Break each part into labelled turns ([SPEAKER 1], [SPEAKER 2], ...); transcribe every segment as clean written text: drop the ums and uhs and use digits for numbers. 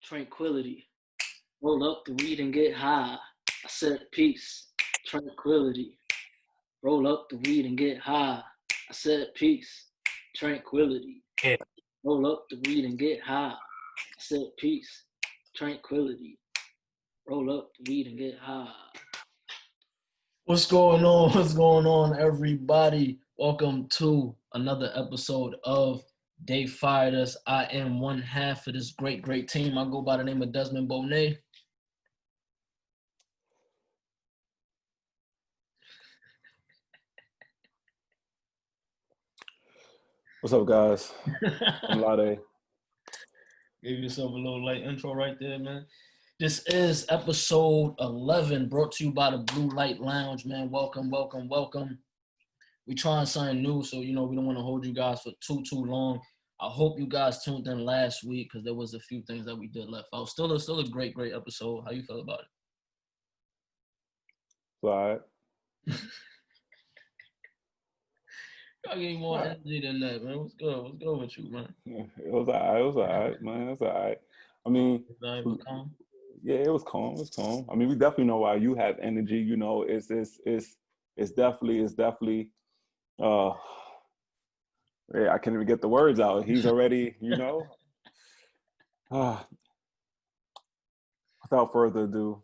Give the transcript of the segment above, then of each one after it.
[SPEAKER 1] tranquility. Roll up the weed and get high. I said peace, tranquility. Roll up the weed and get high. I said peace, tranquility.
[SPEAKER 2] Yeah.
[SPEAKER 1] Roll up the weed and get high. I said peace, tranquility. Roll up the weed and get high. What's going on? What's going on, everybody? Welcome to another episode of TheyFired Us. I am one half of this great team. I go by the name of Desmond Bonet.
[SPEAKER 3] What's up, guys? I'm Lade.
[SPEAKER 1] Give yourself a little light intro right there, man. This is episode 11, brought to you by the Blue Light Lounge, man. Welcome. We trying something new, so, we don't want to hold you guys for too long. I hope you guys tuned in last week because there was a few things that we did left out. Still a great episode. How you feel about it?
[SPEAKER 3] All right.
[SPEAKER 1] I gave more energy than that, man. What's good with you, man?
[SPEAKER 3] It was all right, man. It was all right. I mean, yeah, it was calm. I mean, we definitely know why you have energy. It's definitely. Yeah, I can't even get the words out. He's already, without further ado.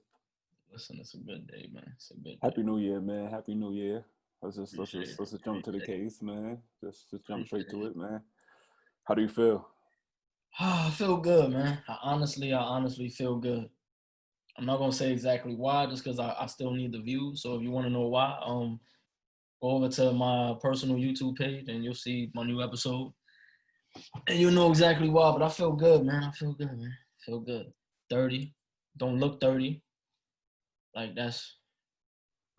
[SPEAKER 1] Listen, it's a good day, man. It's a good day.
[SPEAKER 3] Happy New Year, man. Happy New Year. Let's just jump to the case, man. Just jump straight to it, man. How do you feel?
[SPEAKER 1] I feel good, man. I honestly feel good. I'm not gonna say exactly why, just because I still need the views. So if you want to know why, go over to my personal YouTube page and you'll see my new episode, and you'll know exactly why. But I feel good, man. I feel good. 30, don't look 30. Like that's.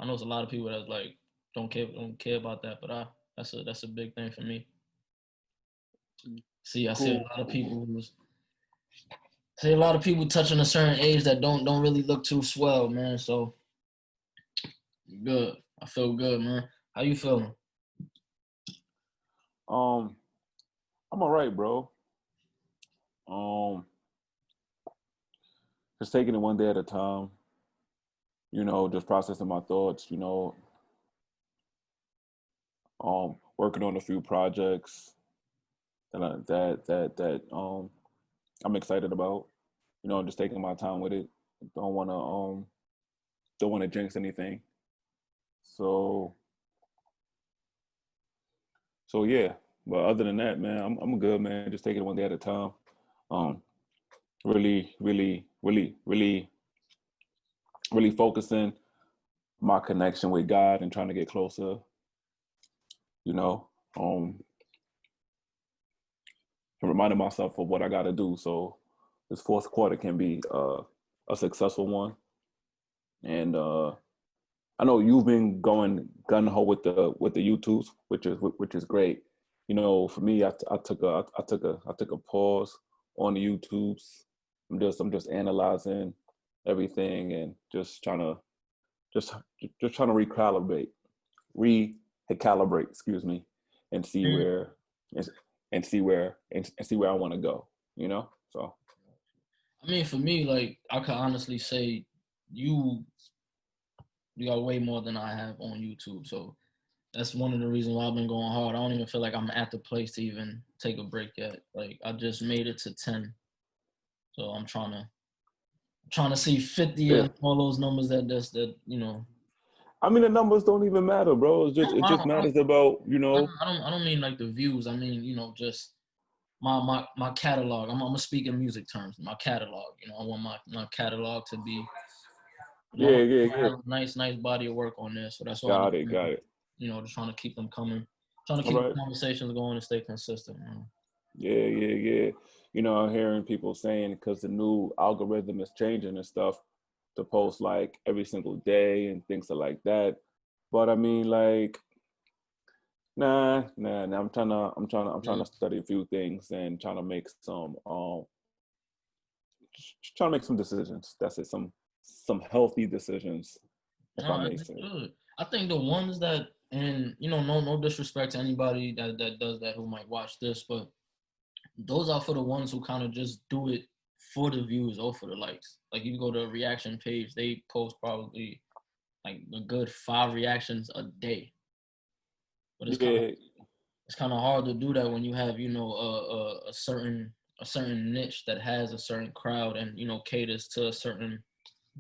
[SPEAKER 1] I know it's a lot of people that's like don't care about that, but that's a big thing for me. See, I see a lot of people touching a certain age that don't really look too swell, man. So good. I feel good, man. How you feeling?
[SPEAKER 3] I'm all right, bro. Just taking it one day at a time. Just processing my thoughts. Working on a few projects that I'm excited about. Just taking my time with it. Don't want to jinx anything. So yeah. But other than that, man, I'm good, man. Just taking it one day at a time. Really focusing my connection with God and trying to get closer. Reminding myself of what I got to do so this fourth quarter can be a successful one. And I know you've been going gun ho with the YouTubes, which is great. For me, I took a pause on the YouTubes. I'm just analyzing everything and just trying to recalibrate, excuse me, and see where I want to go. So.
[SPEAKER 1] I mean, for me, like I could honestly say, you got way more than I have on YouTube. So that's one of the reasons why I've been going hard. I don't even feel like I'm at the place to even take a break yet. Like I just made it to 10. So I'm trying to see 50 and all those numbers that.
[SPEAKER 3] I mean, the numbers don't even matter, bro. It just matters about,
[SPEAKER 1] I don't mean like the views. I mean, just my catalog. I'm gonna speak in music terms. My catalog. I want my catalog to be.
[SPEAKER 3] Yeah.
[SPEAKER 1] Nice body of work on there. So that's why.
[SPEAKER 3] Got it.
[SPEAKER 1] Just trying to keep them coming. Trying to keep the conversations going and stay consistent.
[SPEAKER 3] Yeah. I'm hearing people saying because the new algorithm is changing and stuff to post like every single day and things like that. But I mean, like, nah. I'm trying to study a few things and trying to make some decisions. That's it. Some healthy decisions. If I may say.
[SPEAKER 1] I think the ones that, and no disrespect to anybody that does that who might watch this, but those are for the ones who kind of just do it for the views or for the likes. Like you go to a reaction page, they post probably like a good 5 reactions a day. But
[SPEAKER 3] Yeah,
[SPEAKER 1] it's kind of hard to do that when you have, you know, a certain niche that has a certain crowd and, you know, caters to a certain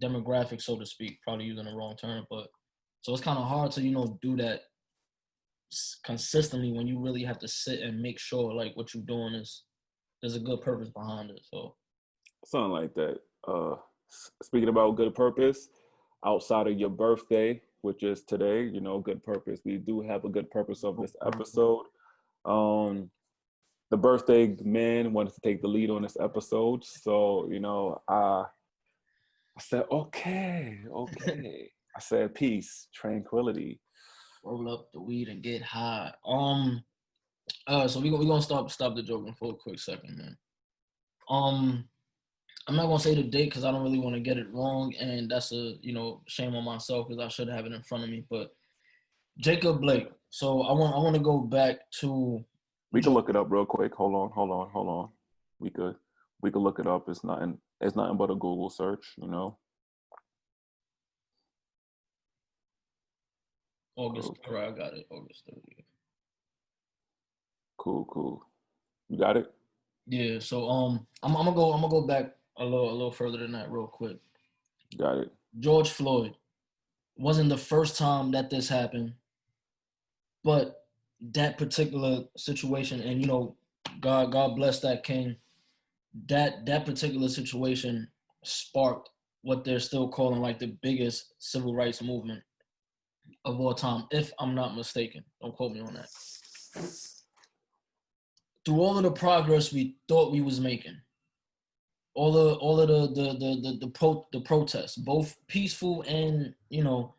[SPEAKER 1] demographic, so to speak. Probably using the wrong term, but so it's kind of hard to, you know, do that consistently when you really have to sit and make sure like what you're doing is there's a good purpose behind it. So
[SPEAKER 3] something like that. Speaking about good purpose, outside of your birthday, which is today, you know, good purpose. We do have a good purpose of this episode. Um, the birthday man wanted to take the lead on this episode, so you know, I said, okay. I said, peace, tranquility.
[SPEAKER 1] roll up the weed and get high. So we gonna stop the joking for a quick second, man. I'm not gonna say the date because I don't really want to get it wrong, and that's a, you know, shame on myself because I should have it in front of me. But Jacob Blake. So I want to go back to.
[SPEAKER 3] We can look it up real quick. Hold on. We could look it up. It's nothing but a Google search, you know.
[SPEAKER 1] August.
[SPEAKER 3] Okay.
[SPEAKER 1] All right, I got it. August 30th.
[SPEAKER 3] Cool. You got it?
[SPEAKER 1] Yeah. So I'm gonna go back a little further than that real quick.
[SPEAKER 3] Got it.
[SPEAKER 1] George Floyd wasn't the first time that this happened, but that particular situation, and you know, God bless that king. That particular situation sparked what they're still calling like the biggest civil rights movement of all time, if I'm not mistaken. Don't quote me on that. Through all of the progress we thought we was making, all of the protests, both peaceful and, you know,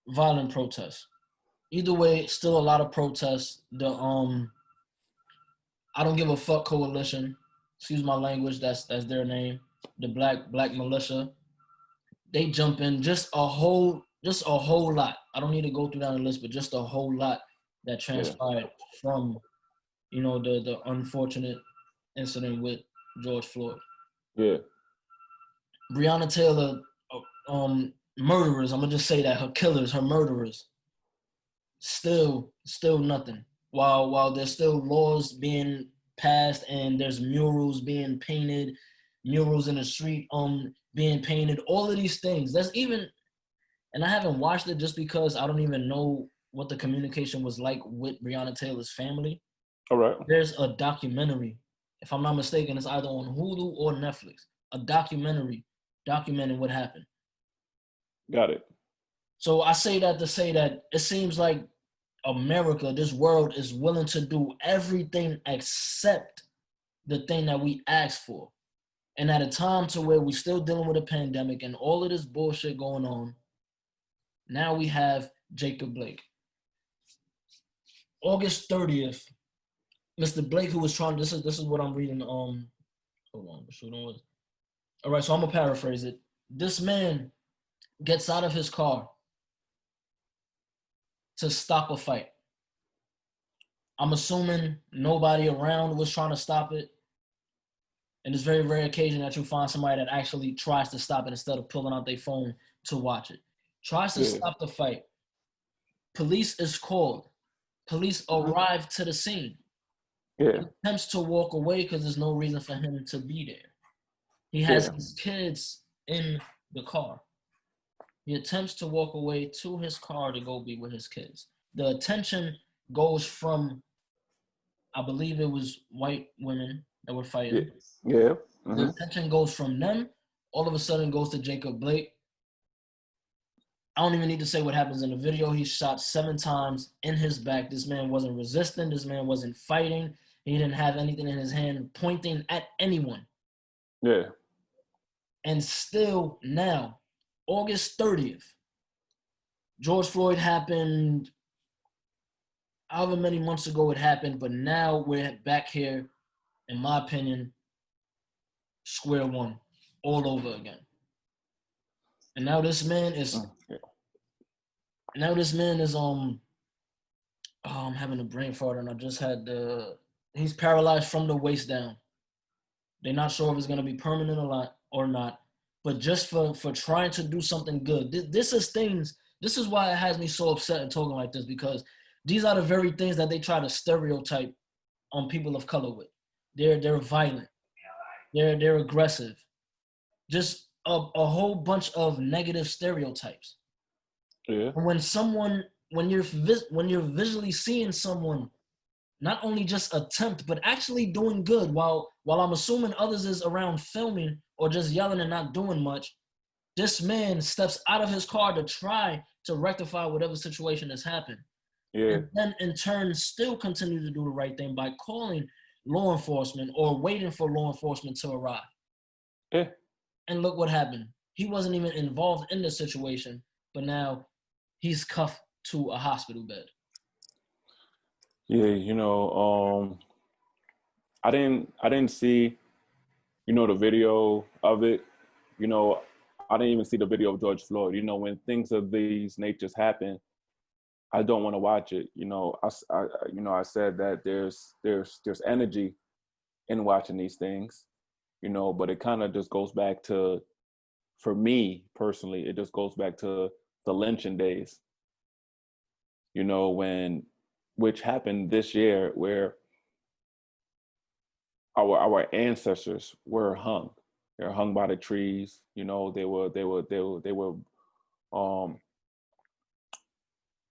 [SPEAKER 1] violent protests. Either way, still a lot of protests. The I don't give a fuck coalition, excuse my language, that's their name. The black militia, they jump in just a whole lot. I don't need to go through down the list, but just a whole lot that transpired from, you know, the unfortunate incident with George Floyd.
[SPEAKER 3] Yeah.
[SPEAKER 1] Breonna Taylor, murderers. I'm gonna just say that her killers, her murderers. Still nothing. While there's still laws being passed and there's murals being painted, murals in the street being painted, all of these things. That's even, and I haven't watched it just because I don't even know what the communication was like with Breonna Taylor's family.
[SPEAKER 3] All right.
[SPEAKER 1] There's a documentary, if I'm not mistaken, it's either on Hulu or Netflix. A documentary documenting what happened.
[SPEAKER 3] Got it.
[SPEAKER 1] So I say that to say that it seems like America, this world, is willing to do everything except the thing that we asked for. And at a time to where we're still dealing with a pandemic and all of this bullshit going on, now we have Jacob Blake. August 30th, Mr. Blake, who was trying, this is what I'm reading. Hold on, all right, so I'm gonna paraphrase it. This man gets out of his car to stop a fight. I'm assuming nobody around was trying to stop it. And it's very rare occasion that you find somebody that actually tries to stop it instead of pulling out their phone to watch it. Tries to stop the fight. Police is called. Police arrive to the scene.
[SPEAKER 3] Yeah.
[SPEAKER 1] He attempts to walk away because there's no reason for him to be there. He has his kids in the car. He attempts to walk away to his car to go be with his kids. The attention goes from, I believe it was white women that were fighting.
[SPEAKER 3] Yeah.
[SPEAKER 1] The attention goes from them, all of a sudden goes to Jacob Blake. I don't even need to say what happens in the video. He's shot 7 times in his back. This man wasn't resisting. This man wasn't fighting. He didn't have anything in his hand pointing at anyone.
[SPEAKER 3] Yeah.
[SPEAKER 1] And still now, August 30th, George Floyd happened however many months ago it happened, but now we're back here, in my opinion, square one, all over again. And now this man is I'm having a brain fart and I just had he's paralyzed from the waist down. They're not sure if it's going to be permanent or not. But just for trying to do something good, this is things. This is why it has me so upset and talking like this, because these are the very things that they try to stereotype on people of color with. They're violent. They're aggressive. Just a whole bunch of negative stereotypes.
[SPEAKER 3] Yeah.
[SPEAKER 1] And when you're visually seeing someone not only just attempt but actually doing good, while I'm assuming others is around filming or just yelling and not doing much, this man steps out of his car to try to rectify whatever situation has happened.
[SPEAKER 3] Yeah.
[SPEAKER 1] And then in turn still continue to do the right thing by calling law enforcement or waiting for law enforcement to arrive.
[SPEAKER 3] Yeah.
[SPEAKER 1] And look what happened. He wasn't even involved in the situation, but now he's cuffed to a hospital bed.
[SPEAKER 3] Yeah, I didn't see, the video of it. I didn't even see the video of George Floyd. When things of these natures happen, I don't want to watch it. I said that there's energy in watching these things, but it kind of just goes back to, for me personally, it just goes back to the lynching days, which happened this year, where our ancestors were hung. They're hung by the trees. They were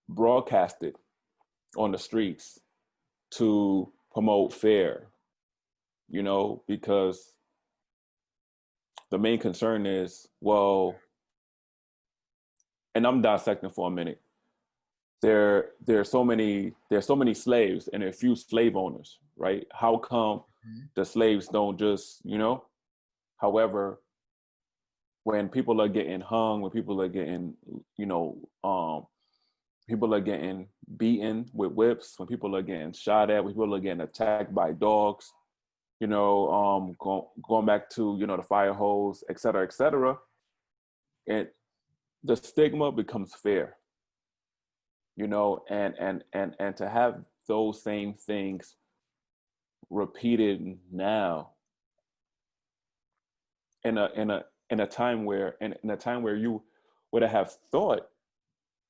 [SPEAKER 3] broadcasted on the streets to promote fear. Because the main concern is, well, and I'm dissecting for a minute. There's so many slaves and there are few slave owners, right? How come the slaves don't just, however, when people are getting hung, when people are getting, people are getting beaten with whips, when people are getting shot at, when people are getting attacked by dogs, going back to, the fire hose, et cetera, and the stigma becomes fear, and to have those same things repeated now in a time where you would have thought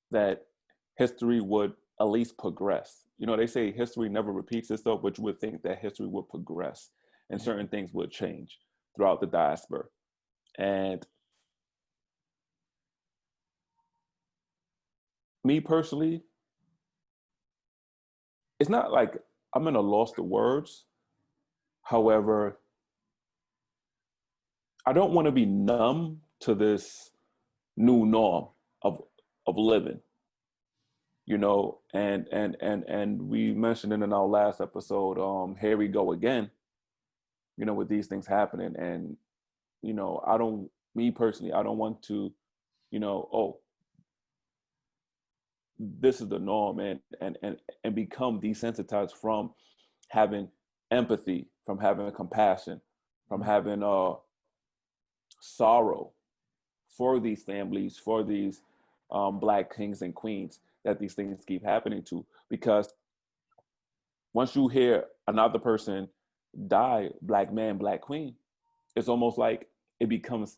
[SPEAKER 3] that history would at least progress. They say history never repeats itself, but you would think that history would progress and certain things would change throughout the diaspora. And me personally, it's not like I'm in a loss of words. However, I don't want to be numb to this new norm of living, and we mentioned it in our last episode, here we go again, with these things happening. And, me personally, I don't want to, oh, this is the norm, and become desensitized from having empathy, from having compassion, from having sorrow for these families, for these Black kings and queens that these things keep happening to. Because once you hear another person die, Black man, Black queen, it's almost like it becomes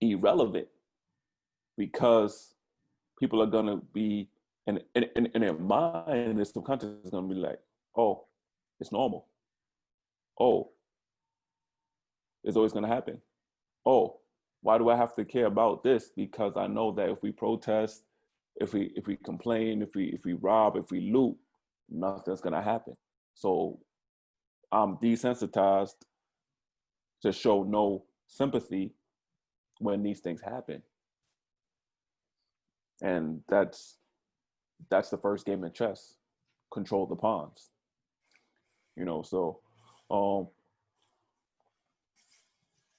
[SPEAKER 3] irrelevant, because people are gonna be in their mind, their subconscious is gonna be like, oh, it's normal. Oh, it's always gonna happen. Oh, why do I have to care about this? Because I know that if we protest, if we complain, if we rob, if we loot, nothing's gonna happen. So I'm desensitized to show no sympathy when these things happen. And that's the first game in chess. Control the pawns. So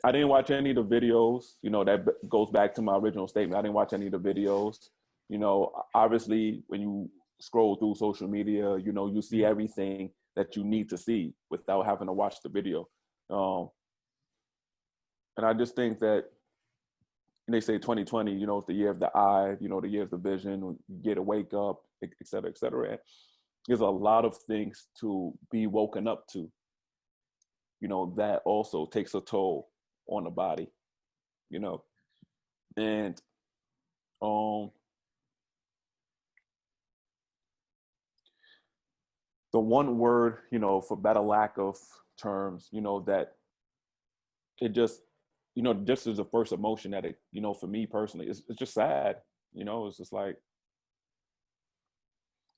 [SPEAKER 3] I didn't watch any of the videos. That goes back to my original statement. I didn't watch any of the videos. Obviously, when you scroll through social media, you see everything that you need to see without having to watch the video. And I just think that, and they say 2020, it's the year of the eye, the year of the vision, you get to wake up, et cetera, et cetera. there's a lot of things to be woken up to. That also takes a toll on the body. And the one word, for better lack of terms, that it just, this is the first emotion that it, for me personally, it's just sad. It's just like.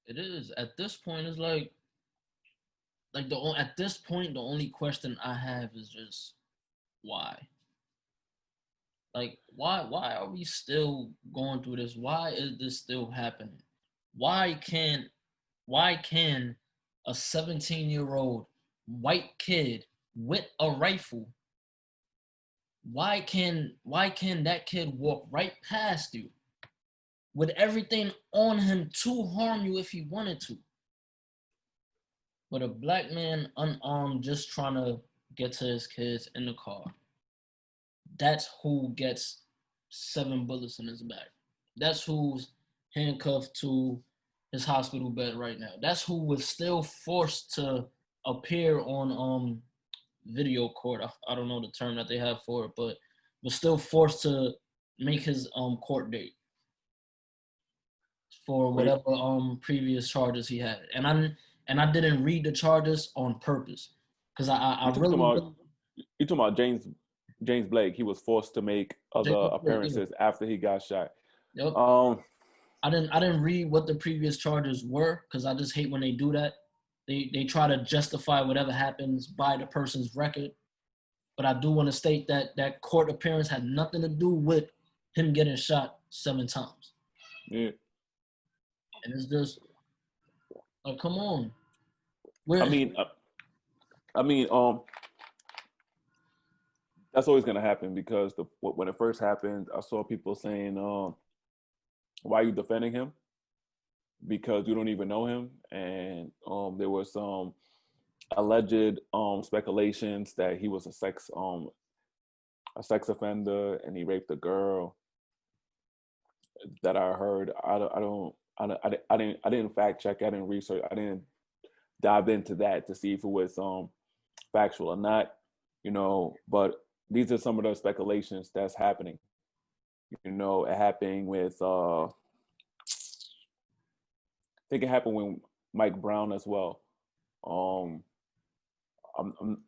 [SPEAKER 1] It is. At this point, it's like at this point, the only question I have is just why? Like, why are we still going through this? Why is this still happening? Why can a 17-year-old white kid with a rifle, why can that kid walk right past you with everything on him to harm you if he wanted to? But a black man unarmed just trying to get to his kids in the car, that's who gets 7 bullets in his back. That's who's handcuffed to his hospital bed right now. That's who was still forced to appear on video court. I don't know the term that they have for it, but was still forced to make his court date for whatever previous charges he had. And I didn't read the charges on purpose because I really.
[SPEAKER 3] You talking about James Blake? He was forced to make other appearances after he got shot.
[SPEAKER 1] Yep. I didn't read what the previous charges were because I just hate when they do that. They try to justify whatever happens by the person's record. But I do want to state that court appearance had nothing to do with him getting shot 7 times.
[SPEAKER 3] Yeah.
[SPEAKER 1] And it's just like, come on.
[SPEAKER 3] That's always gonna happen because when it first happened, I saw people saying, "Why are you defending him? Because you don't even know him." And there was some alleged speculations that he was a sex offender and he raped a girl. That I heard. I didn't fact check. I didn't research. I didn't dive into that to see if it was factual or not. But these are some of the speculations that's happening. It happened with. I think it happened with Mike Brown as well. I'm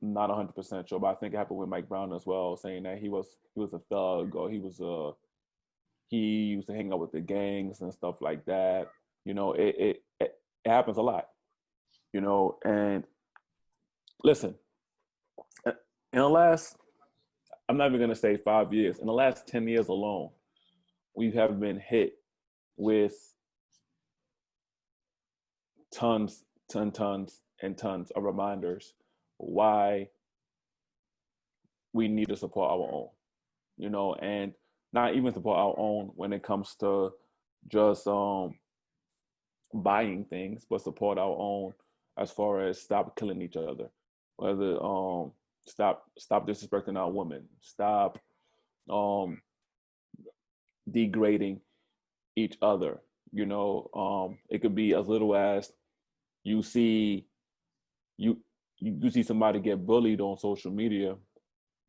[SPEAKER 3] not 100% sure, but I think it happened with Mike Brown as well, saying that he was a thug or he used to hang out with the gangs and stuff like that. It happens a lot. And listen, in the last, I'm not even gonna say 5 years, in the last 10 years alone, we have been hit with tons and tons of reminders why we need to support our own, and not even support our own when it comes to just buying things, but support our own as far as stop killing each other, whether stop disrespecting our women, stop degrading each other. It could be as little as you see somebody get bullied on social media,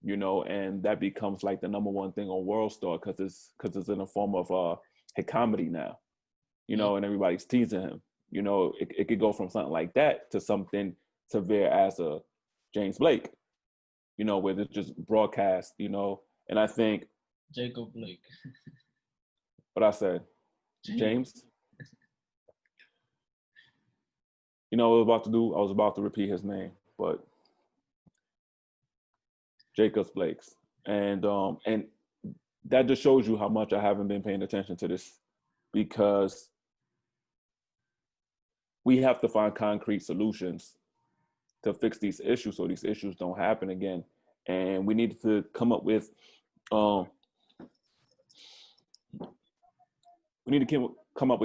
[SPEAKER 3] and that becomes like the number one thing on World Star because it's in a form of a comedy now, and everybody's teasing him. It could go from something like that to something severe as a James Blake, where it's just broadcast, and I think
[SPEAKER 1] Jacob Blake.
[SPEAKER 3] What I said, James. What I was about to do? I was about to repeat his name, but Jacob Blake's, and that just shows you how much I haven't been paying attention to this, because we have to find concrete solutions to fix these issues so these issues don't happen again, and we need to come up with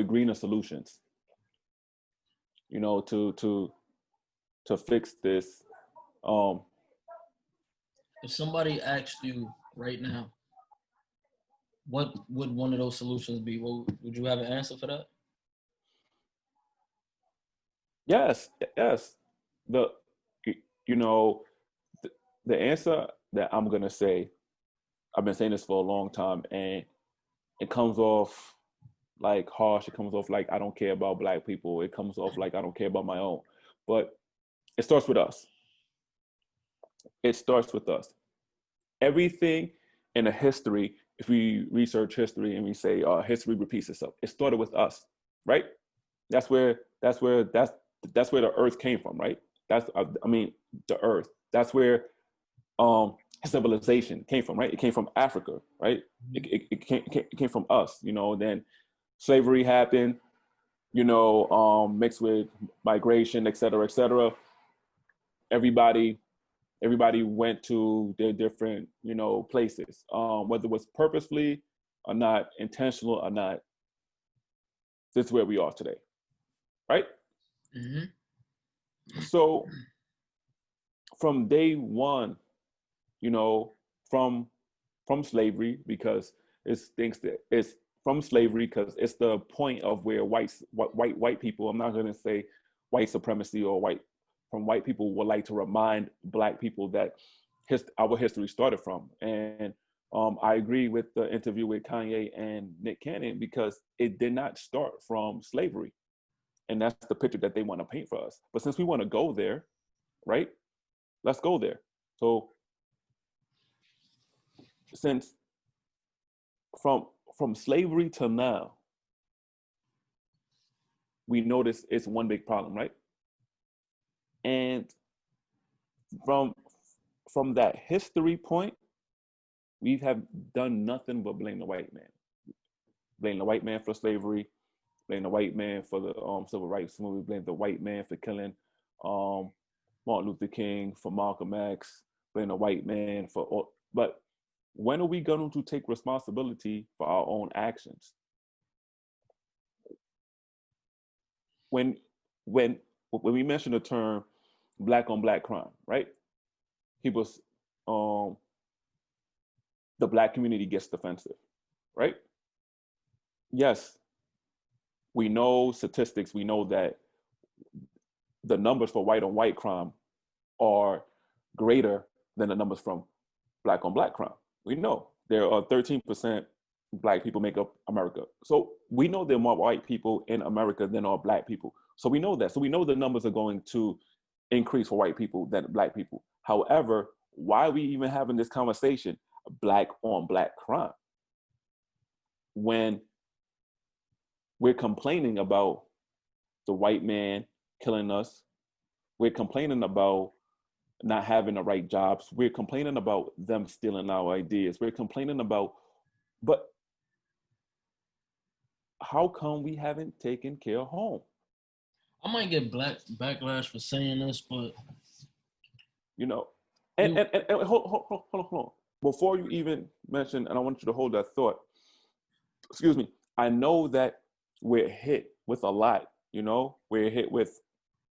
[SPEAKER 3] greener solutions, to fix this.
[SPEAKER 1] If somebody asked you right now, what would one of those solutions be? Would you have an answer for that?
[SPEAKER 3] Yes, yes. The you know the answer that I'm gonna say, I've been saying this for a long time, and it comes off like harsh. It comes off like I don't care about black people. It comes off like I don't care about my own. But it starts with us. It starts with us. Everything in a history, if we research history and we say history repeats itself, it started with us, right? That's where the earth came from, right? I mean the earth. That's where civilization came from, right? It came from Africa, right? It came from us, then slavery happened, mixed with migration, et cetera, et cetera. Everybody everybody went to their different, places, whether it was purposefully or not, intentional or not. This is where we are today, right? So from day one, you know, from from slavery, because it's from slavery because it's the point of where white people, I'm not going to say white supremacy or white people would like to remind black people that our history started from. And I agree with the interview with Kanye and Nick Cannon, because it did not start from slavery, and that's the picture that they want to paint for us. But since we want to go there, right? Let's go there. So since from from slavery to now, we notice it's one big problem, right? And from from that history point, we have done nothing but blame the white man. Blame the white man for slavery. Blame the white man for the civil rights movement. Blame the white man for killing um, Martin Luther King, for Malcolm X. Blame the white man for all. But when are we going to take responsibility for our own actions? When when when we mention the term black on black crime, right? People, um, the black community gets defensive, right? Yes, we know statistics. We know that the numbers for white on white crime are greater than the numbers from black on black crime. We know there are 13% black people make up America. So we know there are more white people in America than are black people. So we know that. So we know the numbers are going to increase for white people than black people. However, why are we even having this conversation, black on black crime, when we're complaining about the white man killing us? We're complaining about not having the right jobs. We're complaining about them stealing our ideas. We're complaining about, but how come we haven't taken care of home?
[SPEAKER 1] I might get backlash for saying this, but
[SPEAKER 3] You know, and hold on. Before you even mention, and I want you to hold that thought. Excuse me. I know that we're hit with a lot. We're hit with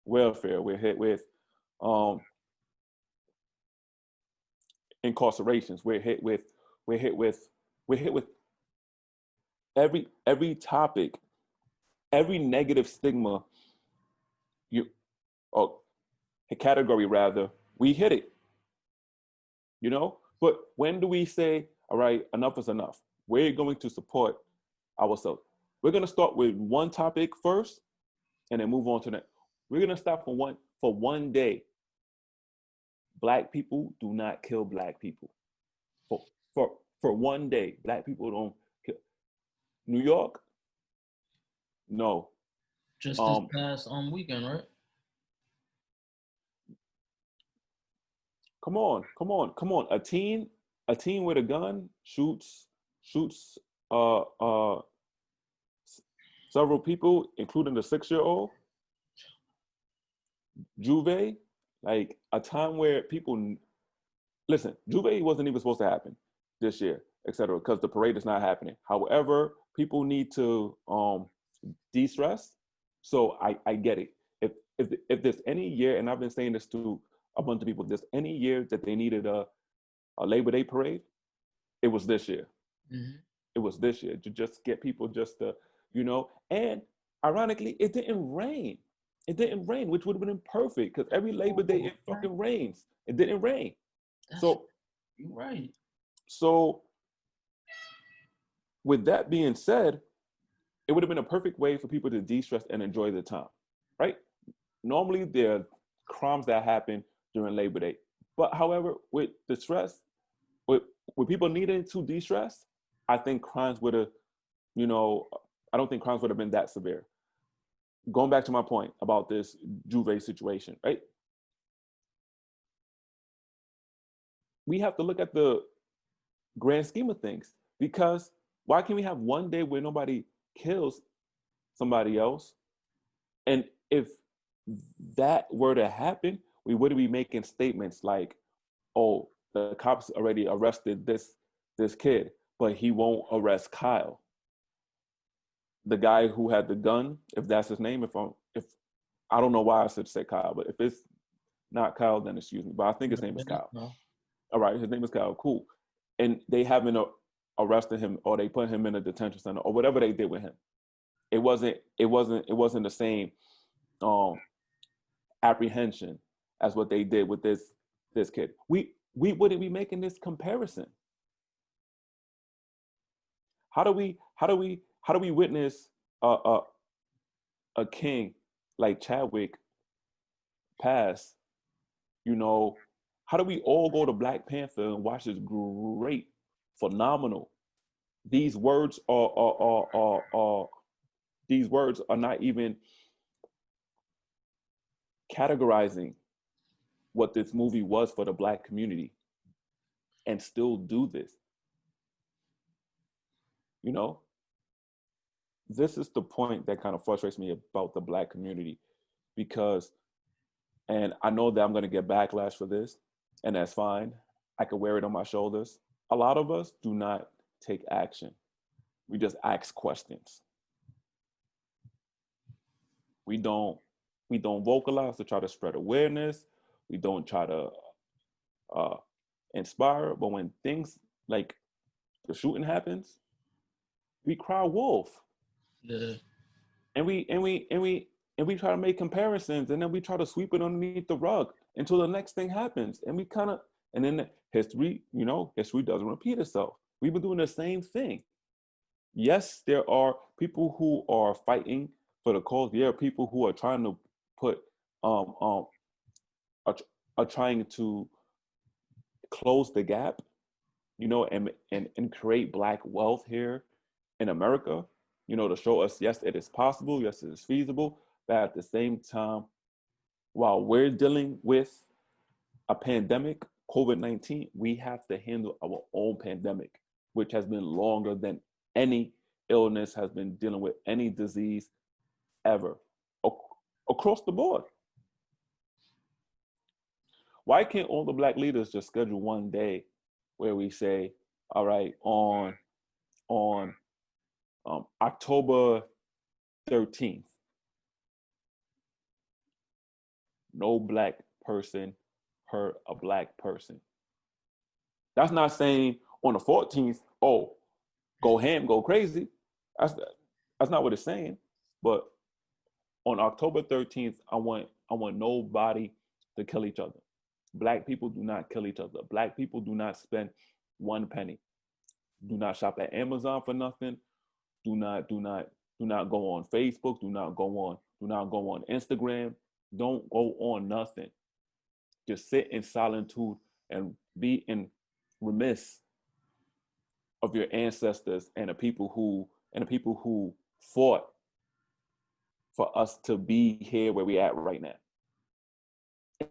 [SPEAKER 3] welfare. We're hit with um, incarcerations. We're hit with we're hit with every topic, every negative stigma, you or a category rather, we hit it. But when do we say, all right, enough is enough? We're going to support ourselves. We're going to start with one topic first and then move on to that. We're going to stop for one day. Black people do not kill black people. For one day, black people don't kill. New York, no.
[SPEAKER 1] just this past weekend, right?
[SPEAKER 3] Come on. A teen with a gun shoots uh uh several people, including the 6-year-old. Juve, like a time where people listen. Juve wasn't even supposed to happen this year, etc., because the parade is not happening. However, people need to de-stress. So I get it. If there's any year, and I've been saying this to a bunch of people, if there's any year that they needed a Labor Day parade, it was this year.
[SPEAKER 1] Mm-hmm.
[SPEAKER 3] It was this year to just get people just to, and ironically, it didn't rain. It didn't rain, which would have been perfect because every Labor Day it fucking rains. It didn't rain. So
[SPEAKER 1] you're right.
[SPEAKER 3] So with that being said, it would have been a perfect way for people to de-stress and enjoy the time, right? Normally there are crimes that happen during Labor Day. But however, with the stress, with people needing to de-stress, I think crimes would have, I don't think crimes would have been that severe. Going back to my point about this Juve situation, right? We have to look at the grand scheme of things, because why can't we have one day where nobody kills somebody else? And if that were to happen, we wouldn't be making statements like, oh, the cops already arrested this kid, but he won't arrest Kyle, the guy who had the gun, if that's his name. If I don't know why I should say Kyle, but if it's not Kyle, then excuse me. But I think his name is Kyle.
[SPEAKER 1] No.
[SPEAKER 3] All right, his name is Kyle. Cool. And they haven't arrested him, or they put him in a detention center, or whatever they did with him. It wasn't the same apprehension as what they did with this kid. We wouldn't be making this comparison. How do we witness a king like Chadwick pass? How do we all go to Black Panther and watch this great, phenomenal? These words are not even categorizing what this movie was for the Black community, and still do this. This is the point that kind of frustrates me about the Black community, because, and I know that I'm going to get backlash for this, and that's fine. I could wear it on my shoulders. A lot of us do not take action. We just ask questions. We don't vocalize to try to spread awareness. We don't try to inspire. But when things like the shooting happens, we cry wolf.
[SPEAKER 1] Yeah.
[SPEAKER 3] And we try to make comparisons, and then we try to sweep it underneath the rug until the next thing happens. And then history doesn't repeat itself. We've been doing the same thing. Yes, there are people who are fighting for the cause. There are people who are trying to put are trying to close the gap, and create Black wealth here in America, to show us, yes, it is possible, yes, it is feasible. But at the same time, while we're dealing with a pandemic, COVID-19, we have to handle our own pandemic, which has been longer than any illness has been dealing with, any disease ever, across the board. Why can't all the Black leaders just schedule one day where we say, all right, on October 13th, no Black person hurt a Black person? That's not saying on the 14th, oh, go ham, go crazy. That's not what it's saying. But on October 13th, I want nobody to kill each other. Black people do not kill each other. Black people do not spend one penny. Do not shop at Amazon for nothing. Do not go on Facebook. Do not go on Instagram. Don't go on nothing. Just sit in solitude and be in remiss of your ancestors and the people who fought for us to be here where we at right now.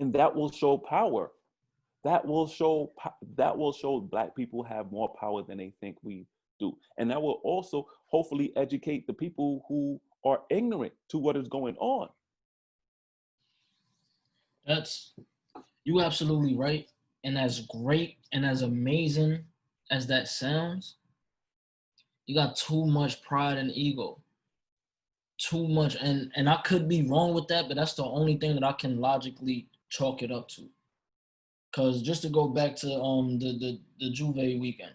[SPEAKER 3] And that will show power. That will show Black people have more power than they think we do. And that will also hopefully educate the people who are ignorant to what is going on.
[SPEAKER 1] You absolutely right. And as great and as amazing as that sounds, you got too much pride and ego. Too much. And I could be wrong with that, but that's the only thing that I can logically chalk it up to. Because just to go back to the Juve weekend,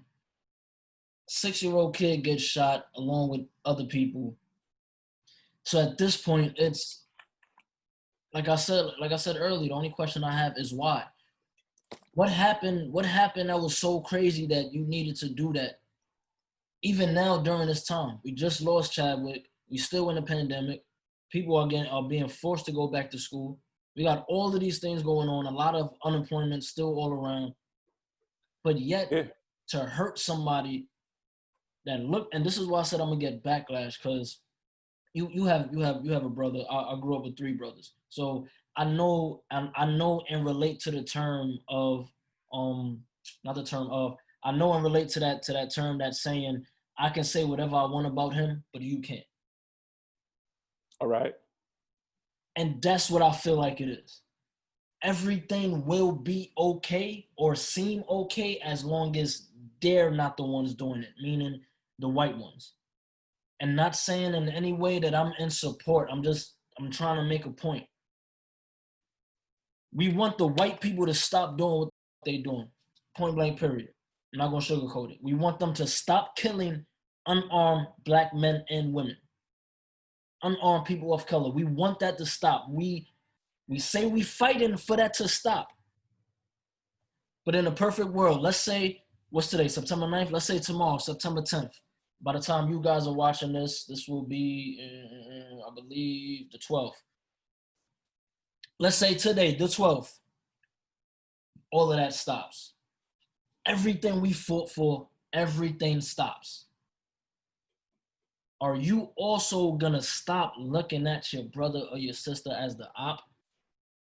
[SPEAKER 1] 6-year-old kid gets shot along with other people. So at this point, it's like I said earlier, the only question I have is why. What happened? What happened that was so crazy that you needed to do that? Even now during this time, we just lost Chadwick. We still in a pandemic. People are being forced to go back to school. We got all of these things going on. A lot of unemployment still all around. But yet,
[SPEAKER 3] Yeah.
[SPEAKER 1] to hurt somebody that look, and this is why I said I'm gonna get backlash, because you have a brother. I grew up with three brothers, so I know and relate to the term of not the term of, I know and relate to that term that's saying I can say whatever I want about him, but you can't.
[SPEAKER 3] All right.
[SPEAKER 1] And that's what I feel like it is. Everything will be okay or seem okay as long as they're not the ones doing it, meaning the white ones. And not saying in any way that I'm in support. I'm trying to make a point. We want the white people to stop doing what they're doing. Point blank, period. I'm not gonna sugarcoat it. We want them to stop killing unarmed black men and women, unarmed people of color. We want that to stop. We say we fighting for that to stop. But in a perfect world, let's say, what's today, September 9th? Let's say tomorrow, September 10th. By the time you guys are watching this, this will be, I believe, the 12th. Let's say today, the 12th, all of that stops. Everything we fought for, everything stops. Are you also gonna stop looking at your brother or your sister as the op?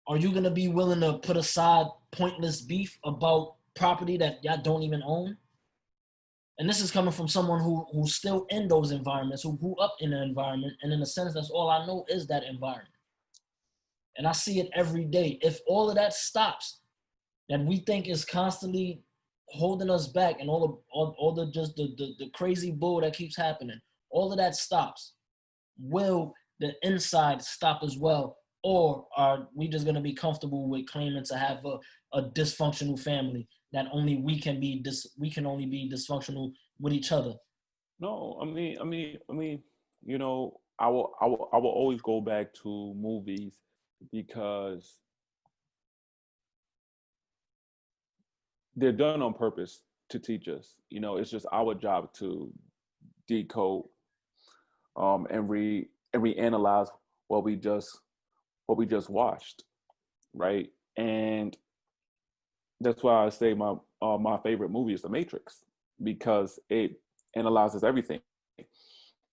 [SPEAKER 1] Are you gonna be willing to put aside pointless beef about property that y'all don't even own? And this is coming from someone who's still in those environments, who grew up in the environment, and in a sense, that's all I know is that environment. And I see it every day. If all of that stops, that we think is constantly holding us back, and all the just the crazy bull that keeps happening, all of that stops, will the inside stop as well? Or are we just gonna be comfortable with claiming to have a dysfunctional family that only we can only be dysfunctional with each other?
[SPEAKER 3] No, you know, I will always go back to movies because they're done on purpose to teach us. You know, it's just our job to decode and reanalyze what we just watched, right? And that's why I say my favorite movie is The Matrix, because it analyzes everything.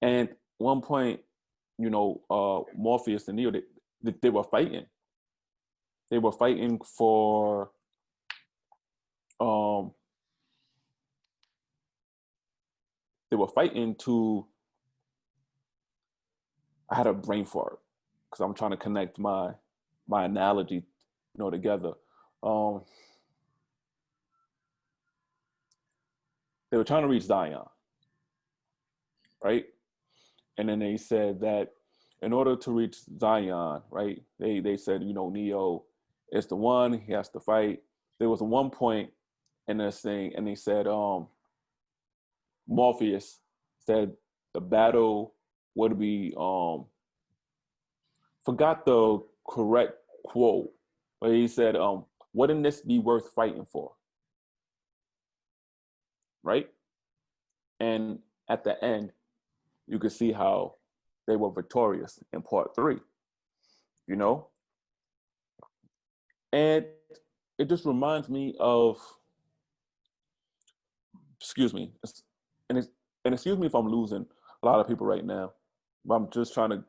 [SPEAKER 3] And one point, you know, Morpheus and Neo, they were fighting. They were fighting for um they were fighting to, I had a brain fart because I'm trying to connect my analogy, you know, together. Um they were trying to reach Zion, right? And then they said that in order to reach Zion, right, they said, you know, Neo is the one, he has to fight. There was one point in this thing, and they said, Morpheus said the battle would be, forgot the correct quote, but he said, wouldn't this be worth fighting for? Right? And at the end, you could see how they were victorious in part three, you know? And it just reminds me of, excuse me, and it's, and excuse me if I'm losing a lot of people right now, but I'm just trying to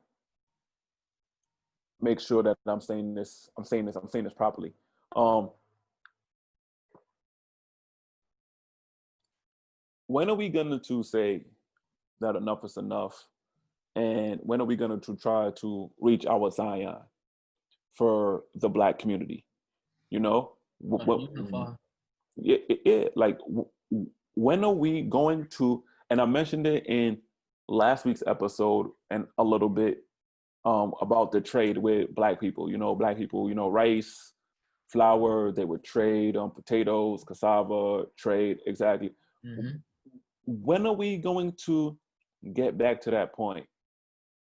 [SPEAKER 3] make sure that I'm saying this properly. Um, when are we going to say that enough is enough? And when are we going to try to reach our Zion for the Black community? You know, like when are we going to? And I mentioned it in last week's episode and a little bit about the trade with Black people. You know, Black people, you know, rice, flour, they would trade on potatoes, cassava, trade, exactly.
[SPEAKER 1] Mm-hmm.
[SPEAKER 3] When are we going to get back to that point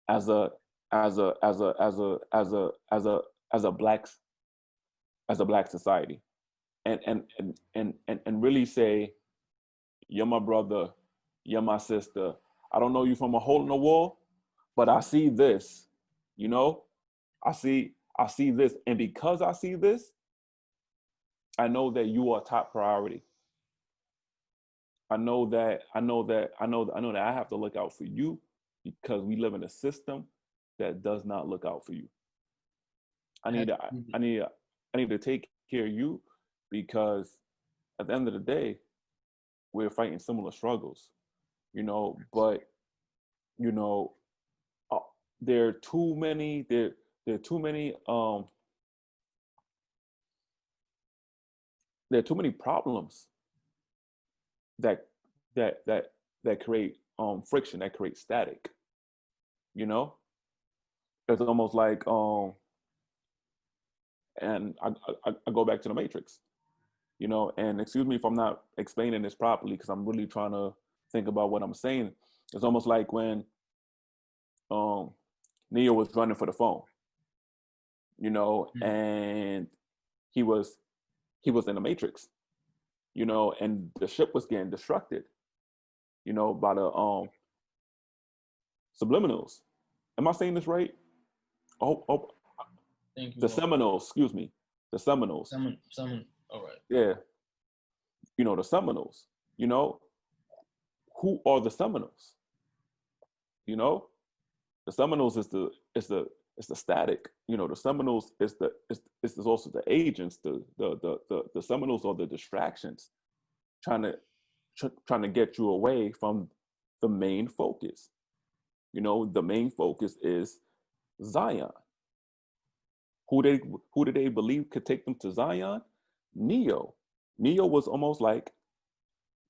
[SPEAKER 3] as a as a as a as a as a as a as a black society, and really say, you're my brother, you're my sister. I don't know you from a hole in the wall, but I see this, you know, I see this. And because I see this, I know that you are top priority. I know that I have to look out for you because we live in a system that does not look out for you. I need to take care of you because at the end of the day, we're fighting similar struggles, you know, but you know, there are too many problems that create friction, that create static, you know. It's almost like and I go back to the Matrix, you know, and excuse me if I'm not explaining this properly because I'm really trying to think about what I'm saying. It's almost like when Neo was running for the phone, you know, and he was in the Matrix, you know, and the ship was getting destructed, you know, by the subliminals. Am I saying this right? Oh, the Seminoles, excuse me, the Seminoles.
[SPEAKER 1] All right.
[SPEAKER 3] Yeah, you know, the Seminoles. You know, who are the Seminoles? You know, the Seminoles is the static. You know, the Seminoles is also the agents. The Seminoles are the distractions, trying to get you away from the main focus. You know, the main focus is Zion. Who did they believe could take them to Zion? Neo. Neo was almost like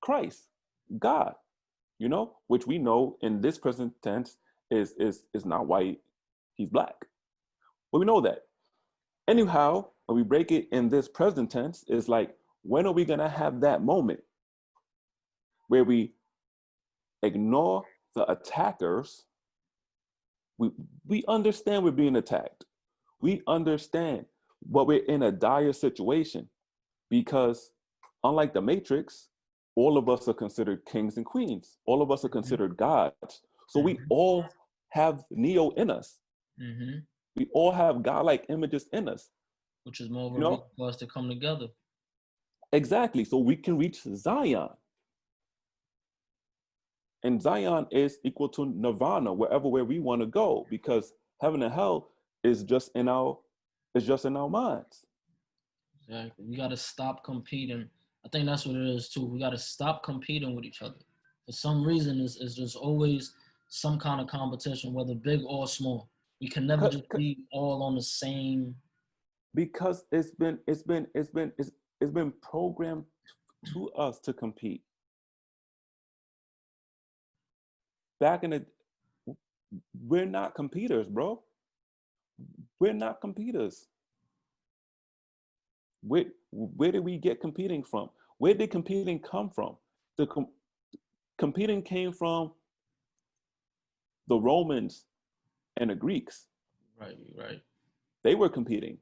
[SPEAKER 3] Christ, God, you know, which we know in this present tense is not white, he's black. But we know that. Anyhow, when we break it in this present tense, it's like, when are we gonna have that moment where we ignore the attackers? We understand we're being attacked. We understand, but we're in a dire situation because unlike the Matrix, all of us are considered kings and queens. All of us are considered gods. So we all have Neo in us. We all have godlike images in us.
[SPEAKER 1] Which is more of a reason for us to come together.
[SPEAKER 3] Exactly. So we can reach Zion. And Zion is equal to Nirvana, where we want to go, because heaven and hell is just in our minds.
[SPEAKER 1] Exactly. We got to stop competing. I think that's what it is too. We got to stop competing with each other. For some reason, it's just always some kind of competition, whether big or small. We can never just be all on the same.
[SPEAKER 3] Because it's been programmed to us to compete. We're not competitors, bro. We're not competitors. Where did we get competing from? Where did competing come from? Competing came from the Romans and the Greeks.
[SPEAKER 1] Right.
[SPEAKER 3] They were competing.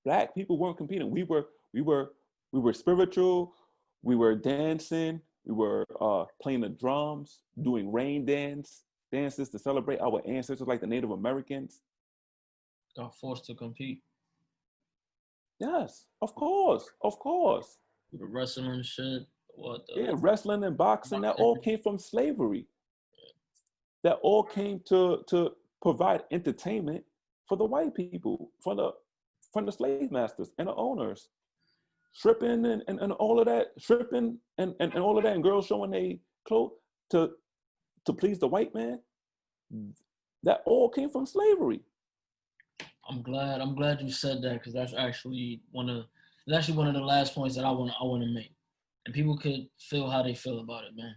[SPEAKER 3] Black people weren't competing. We were spiritual. We were dancing. We were playing the drums, doing rain dances to celebrate our ancestors, like the Native Americans.
[SPEAKER 1] Got forced to compete.
[SPEAKER 3] Yes, of course.
[SPEAKER 1] The wrestling shit.
[SPEAKER 3] Wrestling and boxing, that all came from slavery. That all came to provide entertainment for the white people, from the slave masters and the owners. Stripping and all of that, stripping and all of that, and girls showing their clothes to please the white man. That all came from slavery.
[SPEAKER 1] I'm glad you said that, because that's actually one of the last points that I want to make, and people could feel how they feel about it, man.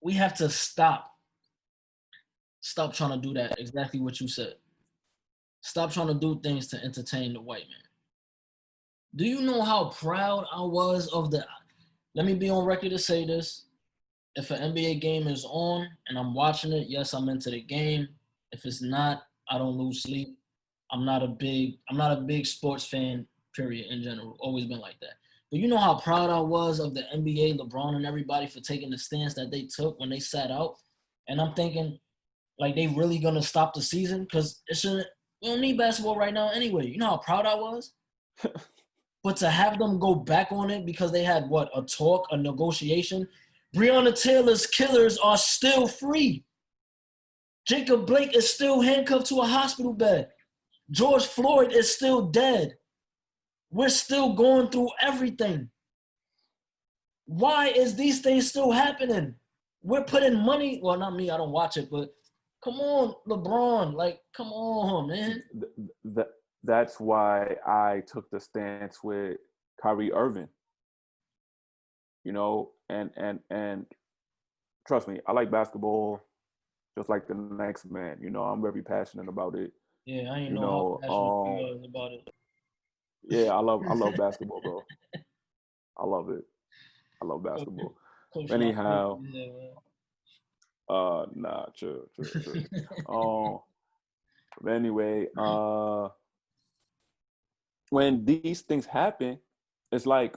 [SPEAKER 1] We have to stop trying to do that. Exactly what you said. Stop trying to do things to entertain the white man. Do you know how proud I was of let me be on record to say this. If an NBA game is on and I'm watching it, yes, I'm into the game. If it's not, I don't lose sleep. I'm not a big sports fan, period, in general. Always been like that. But you know how proud I was of the NBA, LeBron and everybody for taking the stance that they took when they sat out. And I'm thinking, like, they really gonna stop the season? Because it shouldn't. We don't need basketball right now anyway. You know how proud I was? But to have them go back on it because they had, what, a talk, a negotiation? Breonna Taylor's killers are still free. Jacob Blake is still handcuffed to a hospital bed. George Floyd is still dead. We're still going through everything. Why is these things still happening? We're putting money, well, not me, I don't watch it, but come on, LeBron, like, come on, man.
[SPEAKER 3] That's why I took the stance with Kyrie Irving. You know, and trust me, I like basketball just like the next man. You know, I'm very passionate about it.
[SPEAKER 1] Yeah, I ain't
[SPEAKER 3] You
[SPEAKER 1] know how passionate
[SPEAKER 3] know,
[SPEAKER 1] you was about it.
[SPEAKER 3] yeah, I love basketball, bro. I love it. I love basketball.
[SPEAKER 1] Coach
[SPEAKER 3] Anyhow,
[SPEAKER 1] yeah,
[SPEAKER 3] nah, true. But anyway, when these things happen, it's like,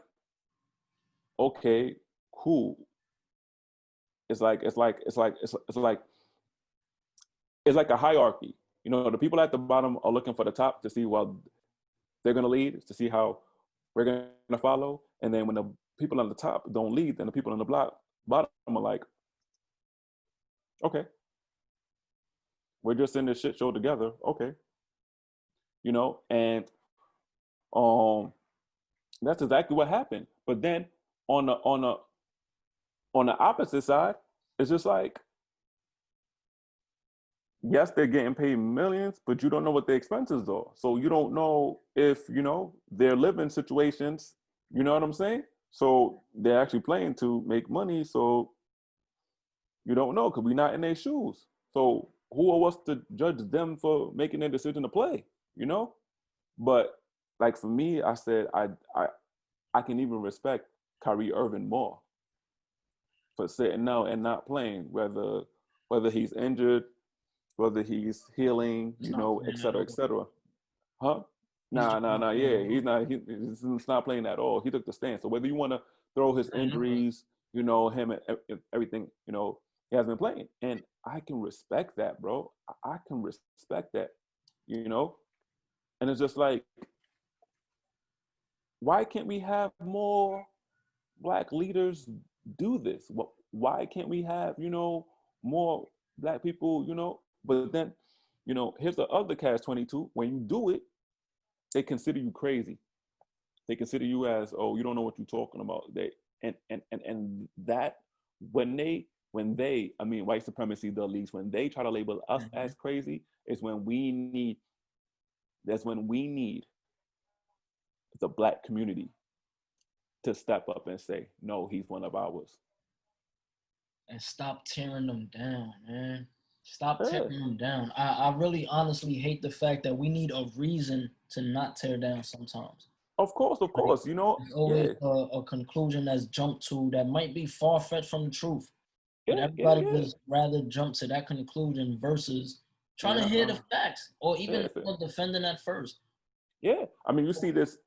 [SPEAKER 3] okay, cool. It's like a hierarchy. You know, the people at the bottom are looking for the top to see what they're gonna lead, to see how we're gonna follow. And then when the people on the top don't lead, then the people on the bottom are like, okay, we're just in this shit show together. Okay. You know, and that's exactly what happened. But then on the opposite side, it's just like, yes, they're getting paid millions, but you don't know what the expenses are. So you don't know if, you know, their living situations, you know what I'm saying? So they're actually playing to make money. So you don't know because we're not in their shoes. So who are us to judge them for making their decision to play, you know? But like for me, I said I can even respect Kyrie Irving more for sitting out and not playing, whether he's injured, whether he's healing,
[SPEAKER 1] he's
[SPEAKER 3] you
[SPEAKER 1] not
[SPEAKER 3] know,
[SPEAKER 1] playing
[SPEAKER 3] et
[SPEAKER 1] at
[SPEAKER 3] cetera, et
[SPEAKER 1] all.
[SPEAKER 3] cether. Huh?
[SPEAKER 1] He's just not playing
[SPEAKER 3] Yeah,
[SPEAKER 1] at
[SPEAKER 3] he's
[SPEAKER 1] all.
[SPEAKER 3] not. He's not playing at all. He took the stance. So whether you want to throw his
[SPEAKER 1] I know.
[SPEAKER 3] injuries, you know, him and everything, you know, he has been playing, and I can respect that, bro. I can respect that, you know. And it's just like, why can't we have more Black leaders do this? Why can't we have, you know, more Black people, you know? But then, you know, here's the other catch-22. When you do it, they consider you crazy. They consider you as, oh, you don't know what you're talking about. They and that when they, white supremacy, the elites, when they try to label us
[SPEAKER 1] Mm-hmm.
[SPEAKER 3] as crazy, is when we need. That's when we need the Black community to step up and say, no, he's one of ours.
[SPEAKER 1] And stop tearing them down, man. Stop
[SPEAKER 3] Yeah.
[SPEAKER 1] tearing them down. I really honestly hate the fact that we need a reason to not tear down sometimes.
[SPEAKER 3] Of
[SPEAKER 1] Like,
[SPEAKER 3] course, you know,
[SPEAKER 1] there's always
[SPEAKER 3] yeah,
[SPEAKER 1] a conclusion that's jumped to that might be far fetched from the truth. But
[SPEAKER 3] yeah,
[SPEAKER 1] everybody
[SPEAKER 3] yeah,
[SPEAKER 1] just rather jump to that conclusion versus trying to
[SPEAKER 3] yeah,
[SPEAKER 1] hear the facts or
[SPEAKER 3] yeah,
[SPEAKER 1] even defending at first.
[SPEAKER 3] yeah. I mean, you see this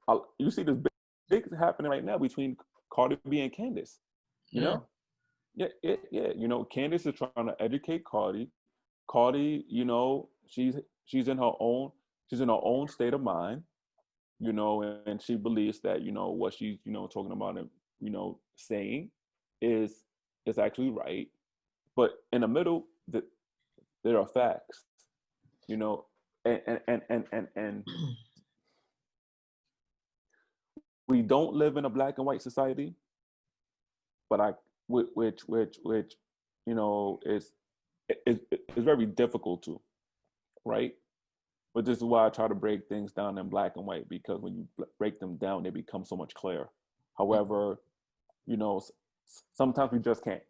[SPEAKER 3] big happening right now between Cardi B and Candace. You
[SPEAKER 1] Yeah.
[SPEAKER 3] know, yeah. You know, Candace is trying to educate Cardi. Cardi, you know, she's in her own state of mind. You know, and she believes that, you know, what she's, you know, talking about and, you know, saying is actually right. But in the middle, there are facts. You know, and we don't live in a black and white society, but which you know is very difficult to, right? But this is why I try to break things down in black and white, because when you break them down, they become so much clearer. However, you know, sometimes we just can't,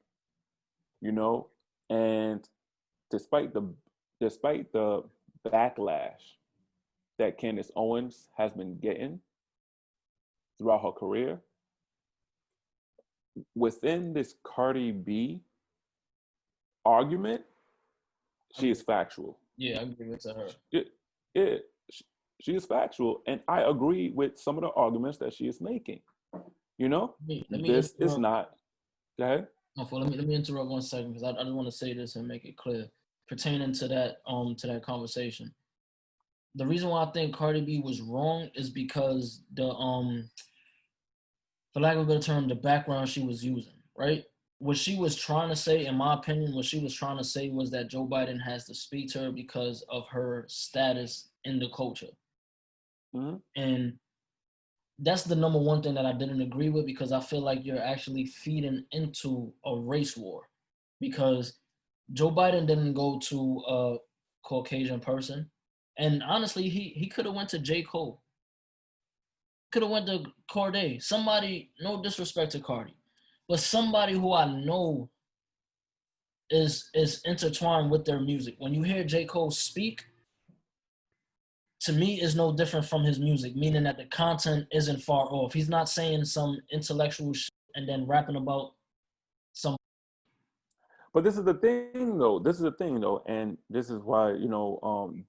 [SPEAKER 3] you know, and despite the despite the backlash that Candace Owens has been getting throughout her career, within this Cardi B argument, she is factual.
[SPEAKER 1] Yeah, I agree with her.
[SPEAKER 3] It, it, she is factual, and I agree with some of the arguments that she is making. You know,
[SPEAKER 1] Let me
[SPEAKER 3] this is
[SPEAKER 1] interrupt.
[SPEAKER 3] not. Go ahead.
[SPEAKER 1] Let me interrupt 1 second because I just want to say this and make it clear pertaining to that conversation. The reason why I think Cardi B was wrong is because for lack of a better term, the background she was using, right? What she was trying to say, in my opinion, what she was trying to say was that Joe Biden has to speak to her because of her status in the culture.
[SPEAKER 3] Mm-hmm.
[SPEAKER 1] And that's the number one thing that I didn't agree with because I feel like you're actually feeding into a race war. Because Joe Biden didn't go to a Caucasian person. And honestly, he could have went to J. Cole. Could have went to Corday. Somebody, no disrespect to Cardi, but somebody who I know is intertwined with their music. When you hear J. Cole speak, to me is no different from his music, meaning that the content isn't far off. He's not saying some intellectual shit and then rapping about some.
[SPEAKER 3] But this is the thing, though. This is the thing, though, and this is why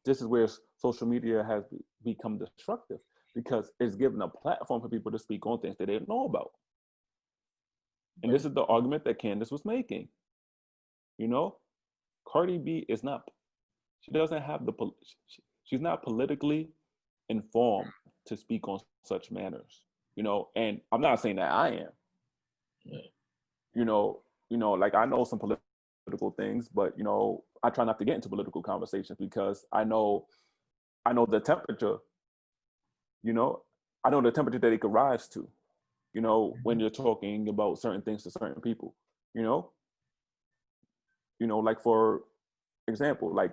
[SPEAKER 3] this is where social media has become destructive because it's given a platform for people to speak on things that they didn't know about. And this is the argument that Candace was making. You know, Cardi B is not. She doesn't have the. She's not politically informed to speak on such manners. You know, and I'm not saying that I am.
[SPEAKER 1] Yeah.
[SPEAKER 3] Like I know some political things, but I try not to get into political conversations because I know the temperature. I know the temperature that it could rise to. When you're talking about certain things to certain people. You know, like for example, like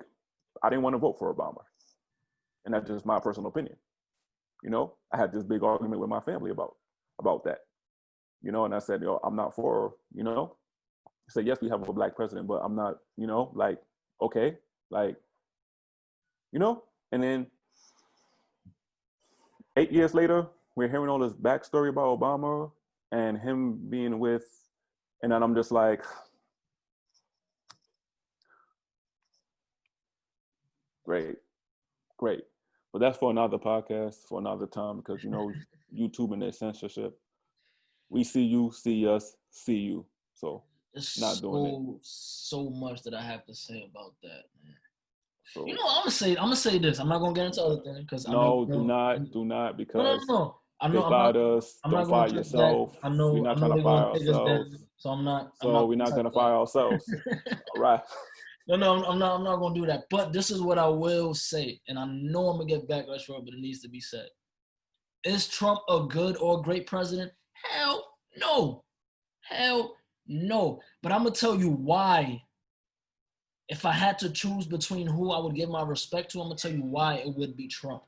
[SPEAKER 3] I didn't want to vote for Obama, and that's just my personal opinion. I had this big argument with my family about that. And I said, I'm not for. He said, yes, we have a black president, but I'm not. Like okay, like and then 8 years later, we're hearing all this backstory about Obama and him being with, and then I'm just like, great. But that's for another podcast, for another time, because YouTube and their censorship. We see you, see us, see you. So
[SPEAKER 1] There's
[SPEAKER 3] not doing it.
[SPEAKER 1] so much that I have to say about that, man.
[SPEAKER 3] So
[SPEAKER 1] I'm gonna say this. I'm not gonna get into other things because I know
[SPEAKER 3] no,
[SPEAKER 1] you
[SPEAKER 3] do
[SPEAKER 1] know.
[SPEAKER 3] not, do not,
[SPEAKER 1] No.
[SPEAKER 3] because
[SPEAKER 1] No.
[SPEAKER 3] they fired us.
[SPEAKER 1] I'm
[SPEAKER 3] Don't
[SPEAKER 1] not gonna
[SPEAKER 3] fire
[SPEAKER 1] touch that.
[SPEAKER 3] yourself.
[SPEAKER 1] I
[SPEAKER 3] We're
[SPEAKER 1] know
[SPEAKER 3] not trying to
[SPEAKER 1] they're
[SPEAKER 3] fire
[SPEAKER 1] gonna take us
[SPEAKER 3] ourselves.
[SPEAKER 1] down. So I'm not
[SPEAKER 3] So we're not
[SPEAKER 1] gonna
[SPEAKER 3] gonna
[SPEAKER 1] touch
[SPEAKER 3] fire ourselves.
[SPEAKER 1] that.
[SPEAKER 3] All right.
[SPEAKER 1] No, I'm not gonna do that. But this is what I will say, and I know I'm gonna get backlash for it, but it needs to be said. Is Trump a good or great president? Hell no. Hell no. But I'm gonna tell you why. If I had to choose between who I would give my respect to, I'm gonna tell you why it would be Trump.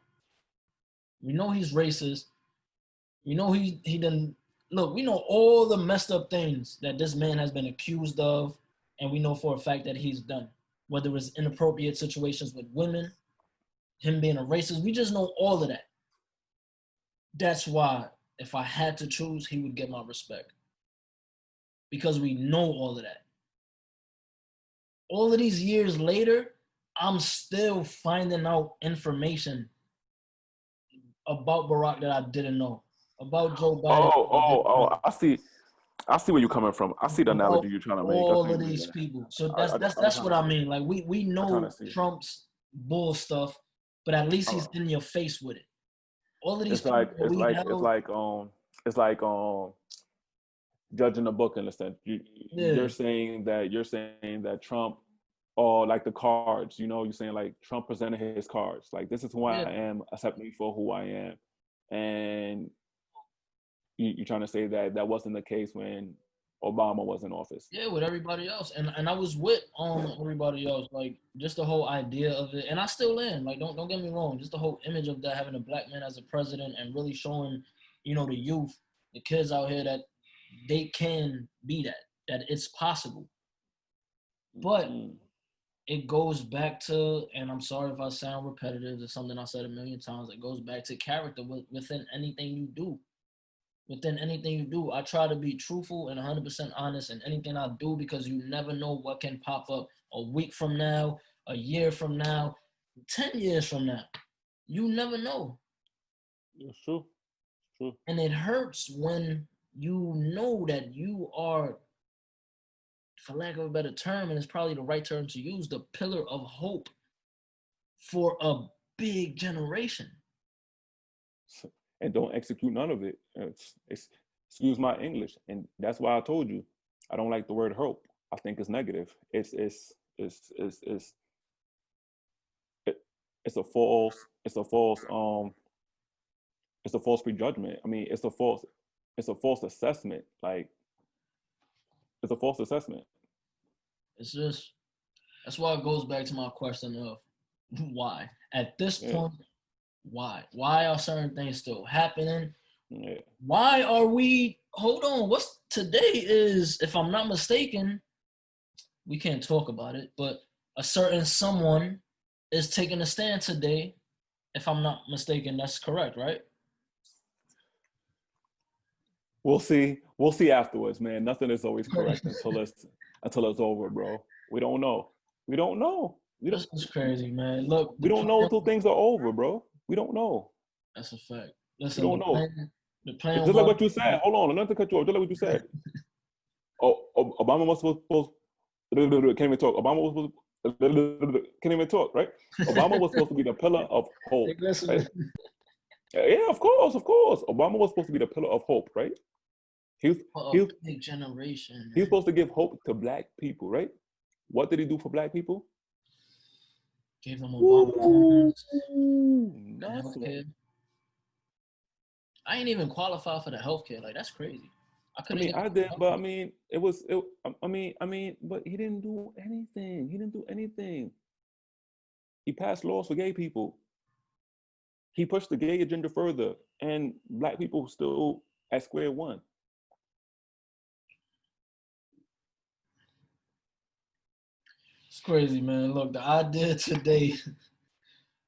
[SPEAKER 1] We know he's racist. We know he didn't look. We know all the messed up things that this man has been accused of, and we know for a fact that he's done. Whether it's inappropriate situations with women, him being a racist, we just know all of that. That's why, if I had to choose, he would get my respect because we know all of that. All of these years later, I'm still finding out information about Barack that I didn't know, about Joe Biden
[SPEAKER 3] Oh,
[SPEAKER 1] that I
[SPEAKER 3] oh,
[SPEAKER 1] didn't know,
[SPEAKER 3] oh! I see where you're coming from. I see the
[SPEAKER 1] about
[SPEAKER 3] analogy you're trying to make. I see
[SPEAKER 1] all
[SPEAKER 3] what
[SPEAKER 1] of
[SPEAKER 3] you mean
[SPEAKER 1] these
[SPEAKER 3] there.
[SPEAKER 1] people. So
[SPEAKER 3] I, I'm
[SPEAKER 1] that's
[SPEAKER 3] trying
[SPEAKER 1] what
[SPEAKER 3] to
[SPEAKER 1] I
[SPEAKER 3] see.
[SPEAKER 1] mean. Like we
[SPEAKER 3] I'm trying to
[SPEAKER 1] know
[SPEAKER 3] see.
[SPEAKER 1] Trump's bull stuff, but at least he's
[SPEAKER 3] Oh.
[SPEAKER 1] in your face with it. All of these
[SPEAKER 3] It's
[SPEAKER 1] people
[SPEAKER 3] like
[SPEAKER 1] that
[SPEAKER 3] it's
[SPEAKER 1] we
[SPEAKER 3] like it's
[SPEAKER 1] held,
[SPEAKER 3] like it's like judging a book in a sense.
[SPEAKER 1] yeah,
[SPEAKER 3] You're saying that Trump, or like the cards. You're saying like Trump presented his cards. Like this is who
[SPEAKER 1] yeah,
[SPEAKER 3] I am. Accept me for who I am. And you're trying to say that that wasn't the case when Obama was in office.
[SPEAKER 1] yeah, with everybody else, and I was with everybody else, like just the whole idea of it, and I still am. Like don't get me wrong, just the whole image of that having a black man as a president and really showing, the youth, the kids out here that they can be that it's possible. But
[SPEAKER 3] Mm.
[SPEAKER 1] it goes back to, and I'm sorry if I sound repetitive, it's something I said a million times. It goes back to character within anything you do. Within anything you do, I try to be truthful and 100% honest in anything I do because you never know what can pop up a week from now, a year from now, 10 years from now. You never know.
[SPEAKER 3] It's true. It's true.
[SPEAKER 1] And it hurts when you know that you are, for lack of a better term, and it's probably the right term to use, the pillar of hope for a big generation.
[SPEAKER 3] And don't execute none of it. It's excuse my English, and that's why I told you I don't like the word hope. I think it's negative. It's a false it's a false prejudgment. I mean, it's a false assessment. Like, it's a false assessment.
[SPEAKER 1] It's just, that's why it goes back to my question of why. At this point, why? Why are certain things still happening?
[SPEAKER 3] Yeah.
[SPEAKER 1] Why are we, hold on, what's today is, if I'm not mistaken, we can't talk about it, but a certain someone is taking a stand today. If I'm not mistaken, that's correct, right?
[SPEAKER 3] We'll see. We'll see afterwards, man. Nothing is always correct until it's over, bro. We don't know. We don't know.
[SPEAKER 1] This is crazy, man. Look,
[SPEAKER 3] we don't know until things are over, bro. We don't know.
[SPEAKER 1] That's a fact. Listen,
[SPEAKER 3] we don't know.
[SPEAKER 1] The plan
[SPEAKER 3] just like what you said. Hold on, not to cut you off. Just like what you said. Obama was supposed. Can't even talk. Obama was supposed. Can't even talk, right? Obama was supposed to be the pillar of hope. Right? Yeah, of course. Obama was supposed to be the pillar of hope, right? He was
[SPEAKER 1] big generation.
[SPEAKER 3] He was supposed to give hope to Black people, right? What did he do for Black people?
[SPEAKER 1] Gave them Obama.
[SPEAKER 3] Nothing.
[SPEAKER 1] I ain't even qualified for the healthcare. Like, that's crazy.
[SPEAKER 3] I did, but I mean, but he didn't do anything. He passed laws for gay people. He pushed the gay agenda further, and Black people still at square one.
[SPEAKER 1] It's crazy, man. Look, the idea today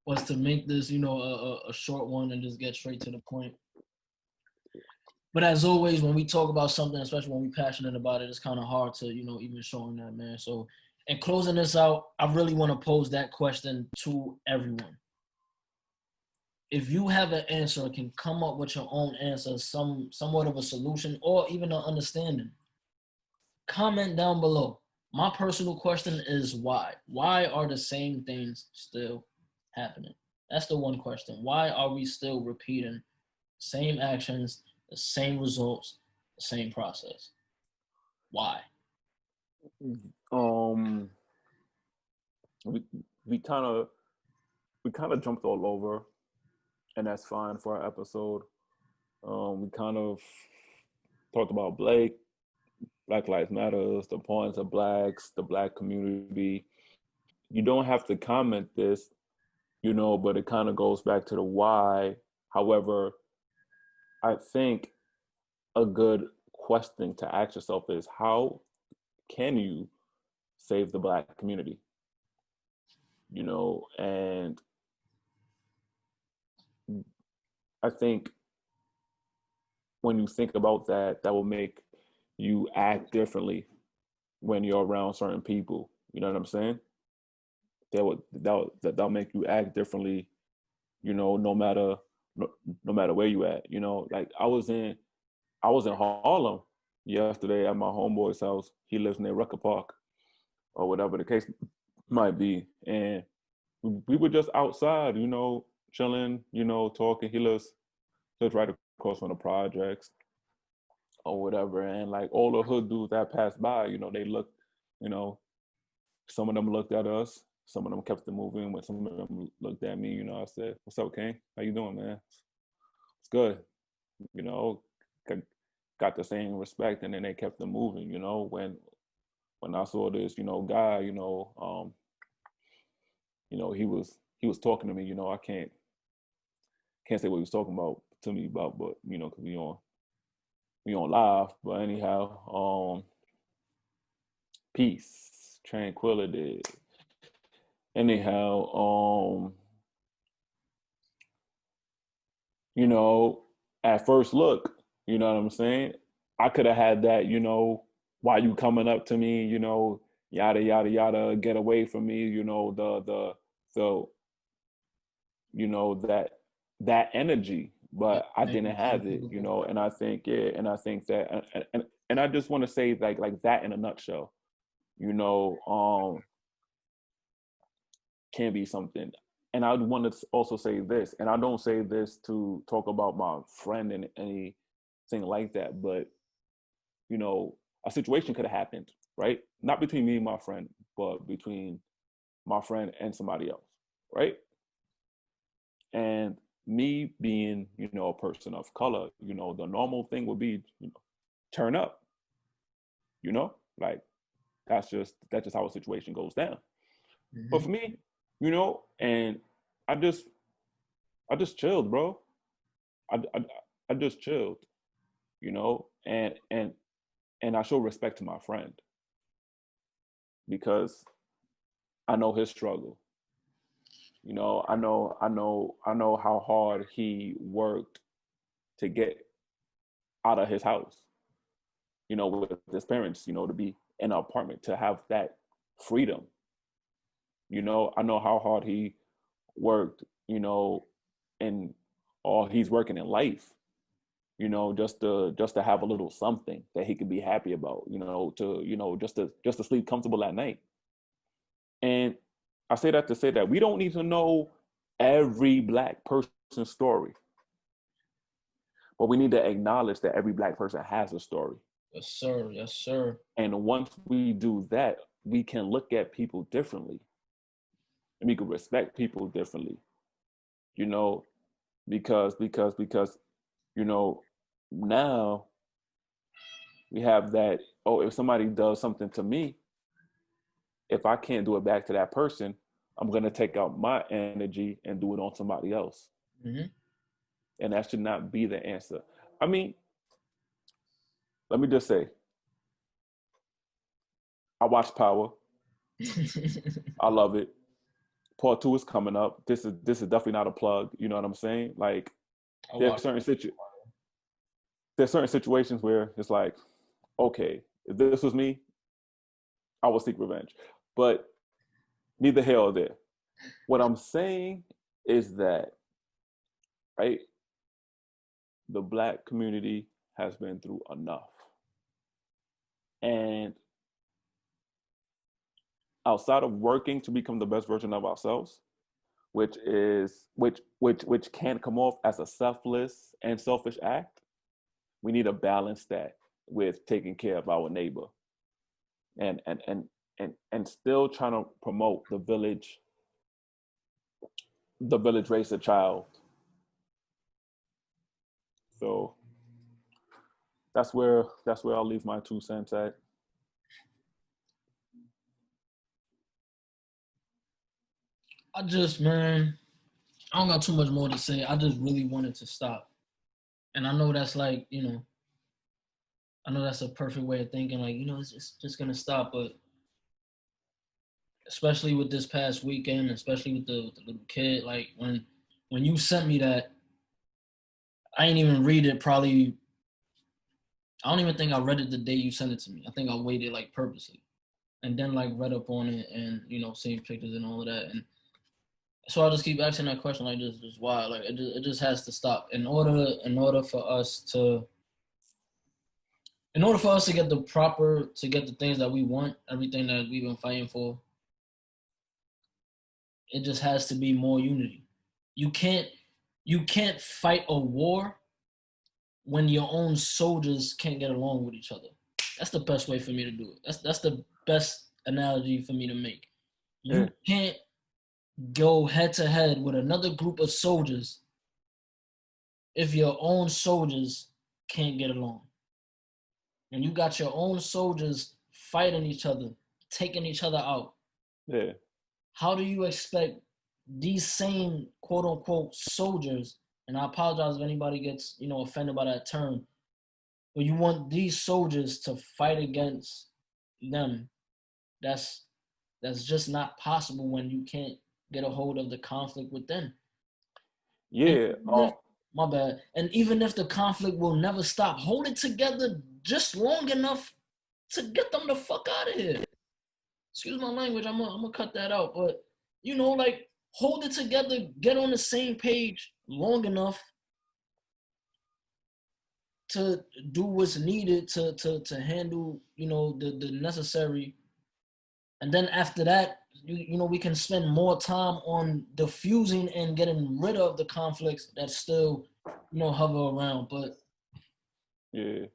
[SPEAKER 1] was to make this, a short one and just get straight to the point. But as always, when we talk about something, especially when we're passionate about it, it's kind of hard to, even showing that, man. So in closing this out, I really want to pose that question to everyone. If you have an answer or can come up with your own answer, somewhat of a solution or even an understanding, comment down below. My personal question is why? Why are the same things still happening? That's the one question. Why are we still repeating same actions, the same results, the same process? Why?
[SPEAKER 3] We kind of jumped all over, and that's fine for our episode. We kind of talked about Black Lives Matter, the importance of Blacks, the Black community. You don't have to comment this, but it kind of goes back to the why. However, I think a good question to ask yourself is, how can you save the Black community? And I think when you think about that, that will make you act differently when you're around certain people. You know what I'm saying? That'll make you act differently, no matter where you at. Like I was in Harlem yesterday at my homeboy's house. He lives near Rucker Park, or whatever the case might be. And we were just outside, chilling, talking. He lives right across from the projects or whatever. And like all the hood dudes that passed by, they looked, some of them looked at us. Some of them kept it moving. When some of them looked at me, I said, "What's up, King? How you doing, man?" It's good. Got the same respect, and then they kept them moving. When I saw this, guy, he was talking to me. I can't say what he was talking to me about, but because we on live. But anyhow, peace, tranquility. Anyhow, at first look, you know what I'm saying? I could have had that, why you coming up to me, yada yada yada, get away from me, so that energy,
[SPEAKER 1] Yeah,
[SPEAKER 3] but I
[SPEAKER 1] make
[SPEAKER 3] didn't
[SPEAKER 1] it
[SPEAKER 3] have it,
[SPEAKER 1] comfortable.
[SPEAKER 3] and I think, yeah, and I think that, and I just want to say, like that in a nutshell, you know, can be something. And I want to also say this, and I don't say this to talk about my friend and anything like that, but a situation could have happened, right? Not between me and my friend, but between my friend and somebody else, right? And me being, a person of color, the normal thing would be, turn up, like that's just how a situation goes down. But
[SPEAKER 1] Hmm.
[SPEAKER 3] for me, and I just I just chilled, bro. I just chilled, and I show respect to my friend because I know his struggle. I know how hard he worked to get out of his house, with his parents, to be in an apartment, to have that freedom. I know how hard he worked, and all he's working in life, just to have a little something that he could be happy about, just to sleep comfortable at night. And I say that to say that we don't need to know every Black person's story, but we need to acknowledge that every Black person has a story.
[SPEAKER 1] Yes, sir. Yes, sir.
[SPEAKER 3] And once we do that, we can look at people differently, and we can respect people differently, you know, because now we have that. Oh, if somebody does something to me, if I can't do it back to that person, I'm gonna take out my energy and do it on somebody else.
[SPEAKER 1] Hmm.
[SPEAKER 3] And that should not be the answer. I mean, let me just say, I watch Power. I love it. Part two is coming up. This is definitely not a plug. You know what I'm saying? Like,
[SPEAKER 1] I
[SPEAKER 3] there's
[SPEAKER 1] watched.
[SPEAKER 3] certain there's certain situations where it's like, okay, if this was me, I would seek revenge. But neither here or there. What I'm saying is that, right, the Black community has been through enough. And outside of working to become the best version of ourselves, which can come off as a selfless and selfish act, we need to balance that with taking care of our neighbor, and still trying to promote the village raise a child. So that's where I'll leave my 2 cents at.
[SPEAKER 1] I just, man, I don't got too much more to say. I just really wanted to stop. And I know that's like, I know that's a perfect way of thinking, like, it's just gonna stop. But especially with this past weekend, especially with the little kid, like when you sent me that, I ain't even read it probably. I don't even think I read it the day you sent it to me. I think I waited like purposely. And then like read up on it and seeing pictures and all of that. And so I just keep asking that question, like, just why? Like it just has to stop. In order for us to get the things that we want, everything that we've been fighting for, it just has to be more unity. You can't you can't fight a war when your own soldiers can't get along with each other. That's the best way for me to do it. That's the best analogy for me to make.
[SPEAKER 3] Yeah,
[SPEAKER 1] You can't go head to head with another group of soldiers if your own soldiers can't get along. And you got your own soldiers fighting each other, taking each other out.
[SPEAKER 3] yeah,
[SPEAKER 1] How do you expect these same quote unquote soldiers, and I apologize if anybody gets, offended by that term, but you want these soldiers to fight against them? That's that's just not possible when you can't get a hold of the conflict within. And
[SPEAKER 3] yeah.
[SPEAKER 1] even if, my bad. And even if the conflict will never stop, hold it together just long enough to get them the fuck out of here. excuse my language, I'm gonna cut that out. But you know, like hold it together, get on the same page long enough to do what's needed to handle, you know, the necessary. And then after that, you know, we can spend more time on diffusing and getting rid of the conflicts that still, you know, hover around. But
[SPEAKER 3] Yeah.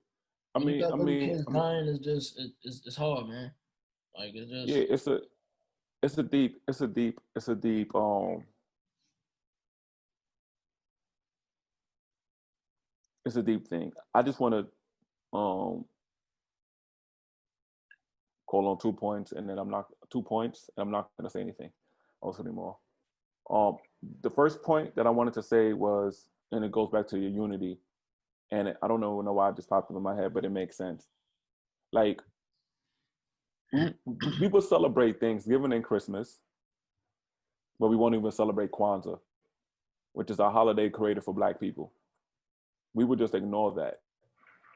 [SPEAKER 1] when you got little kids dying, it's just it's hard, man. Like it's
[SPEAKER 3] yeah,
[SPEAKER 1] just
[SPEAKER 3] it's a deep it's a deep thing. I just want to call on 2 points, and then I'm not 2 points, and I'm not going to say anything else anymore. Um, the first point that I wanted to say was, and it goes back to your unity, and I don't know why it just popped up in my head, but it makes sense. Like we will celebrate Thanksgiving and Christmas, but we won't even celebrate Kwanzaa, which is a holiday created for Black people. We would just ignore that.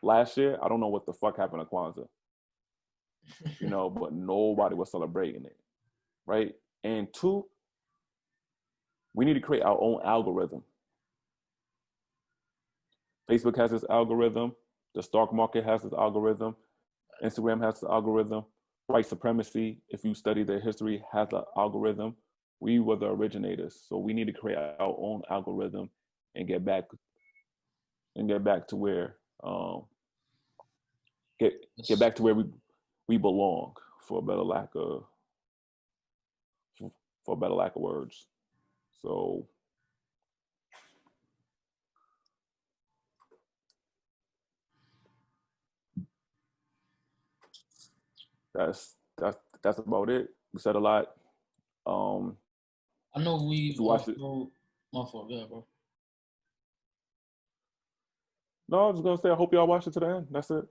[SPEAKER 3] Last year, I don't know what the fuck happened to Kwanzaa, you know, but nobody was celebrating it, right? And two, we need to create our own algorithm. Facebook has this algorithm. The stock market has this algorithm. Instagram has the algorithm. White supremacy, if you study their history, has an algorithm. We were the originators, so we need to create our own algorithm and get back to where get back to where we belong, for a better lack of words. So that's about it. We said a lot.
[SPEAKER 1] I know we've
[SPEAKER 3] you watched it.
[SPEAKER 1] My fault, yeah, bro.
[SPEAKER 3] No, I was gonna say I hope y'all watched it to the end. That's it.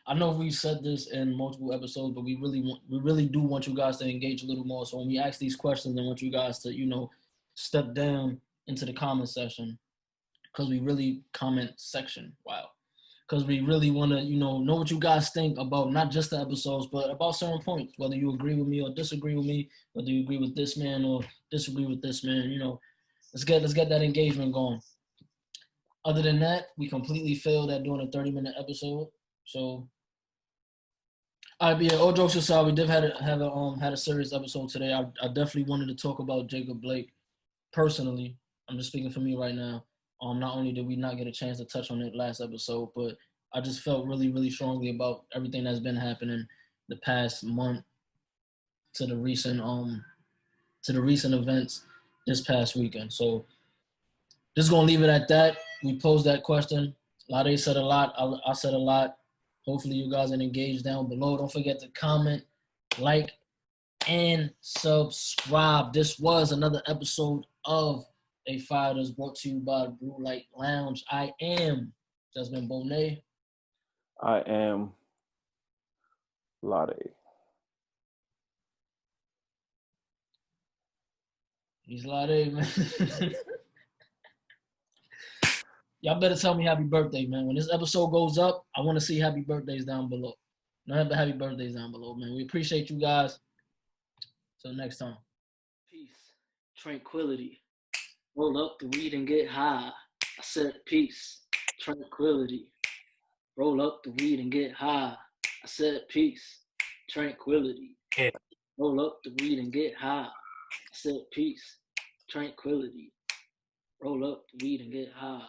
[SPEAKER 1] I know we've said this in multiple episodes, but we really do want you guys to engage a little more. So when we ask these questions, I want you guys to, you know, step down into the comment section, because we really comment section. Wow. Because we really want to, you know what you guys think about not just the episodes, but about certain points, whether you agree with me or disagree with me, whether you agree with this man or disagree with this man, you know, let's get that engagement going. Other than that, we completely failed at doing a 30-minute episode. So, all right, but yeah, all jokes aside, we did had a serious episode today. I definitely wanted to talk about Jacob Blake personally. I'm just speaking for me right now. Not only did we not get a chance to touch on it last episode, but I just felt really, really strongly about everything that's been happening the past month to the recent events this past weekend. So just gonna leave it at that. We posed that question. Lade said a lot. I said a lot. Hopefully you guys are engaged down below. Don't forget to comment, like, and subscribe. This was another episode of TheyFired Us, brought to you by Blue Light Lounge. I am Jasmine Bonet.
[SPEAKER 3] I am Lade.
[SPEAKER 1] He's Lade, man. Y'all better tell me happy birthday, man. When this episode goes up, I want to see happy birthdays down below. Happy birthdays down below, man. We appreciate you guys. Till next time. Peace, tranquility. Roll up the weed and get high. I said peace, tranquility. Roll up the weed and get high. I said peace, tranquility. Roll up the weed and get high. I said peace, tranquility. Roll up the weed and get high.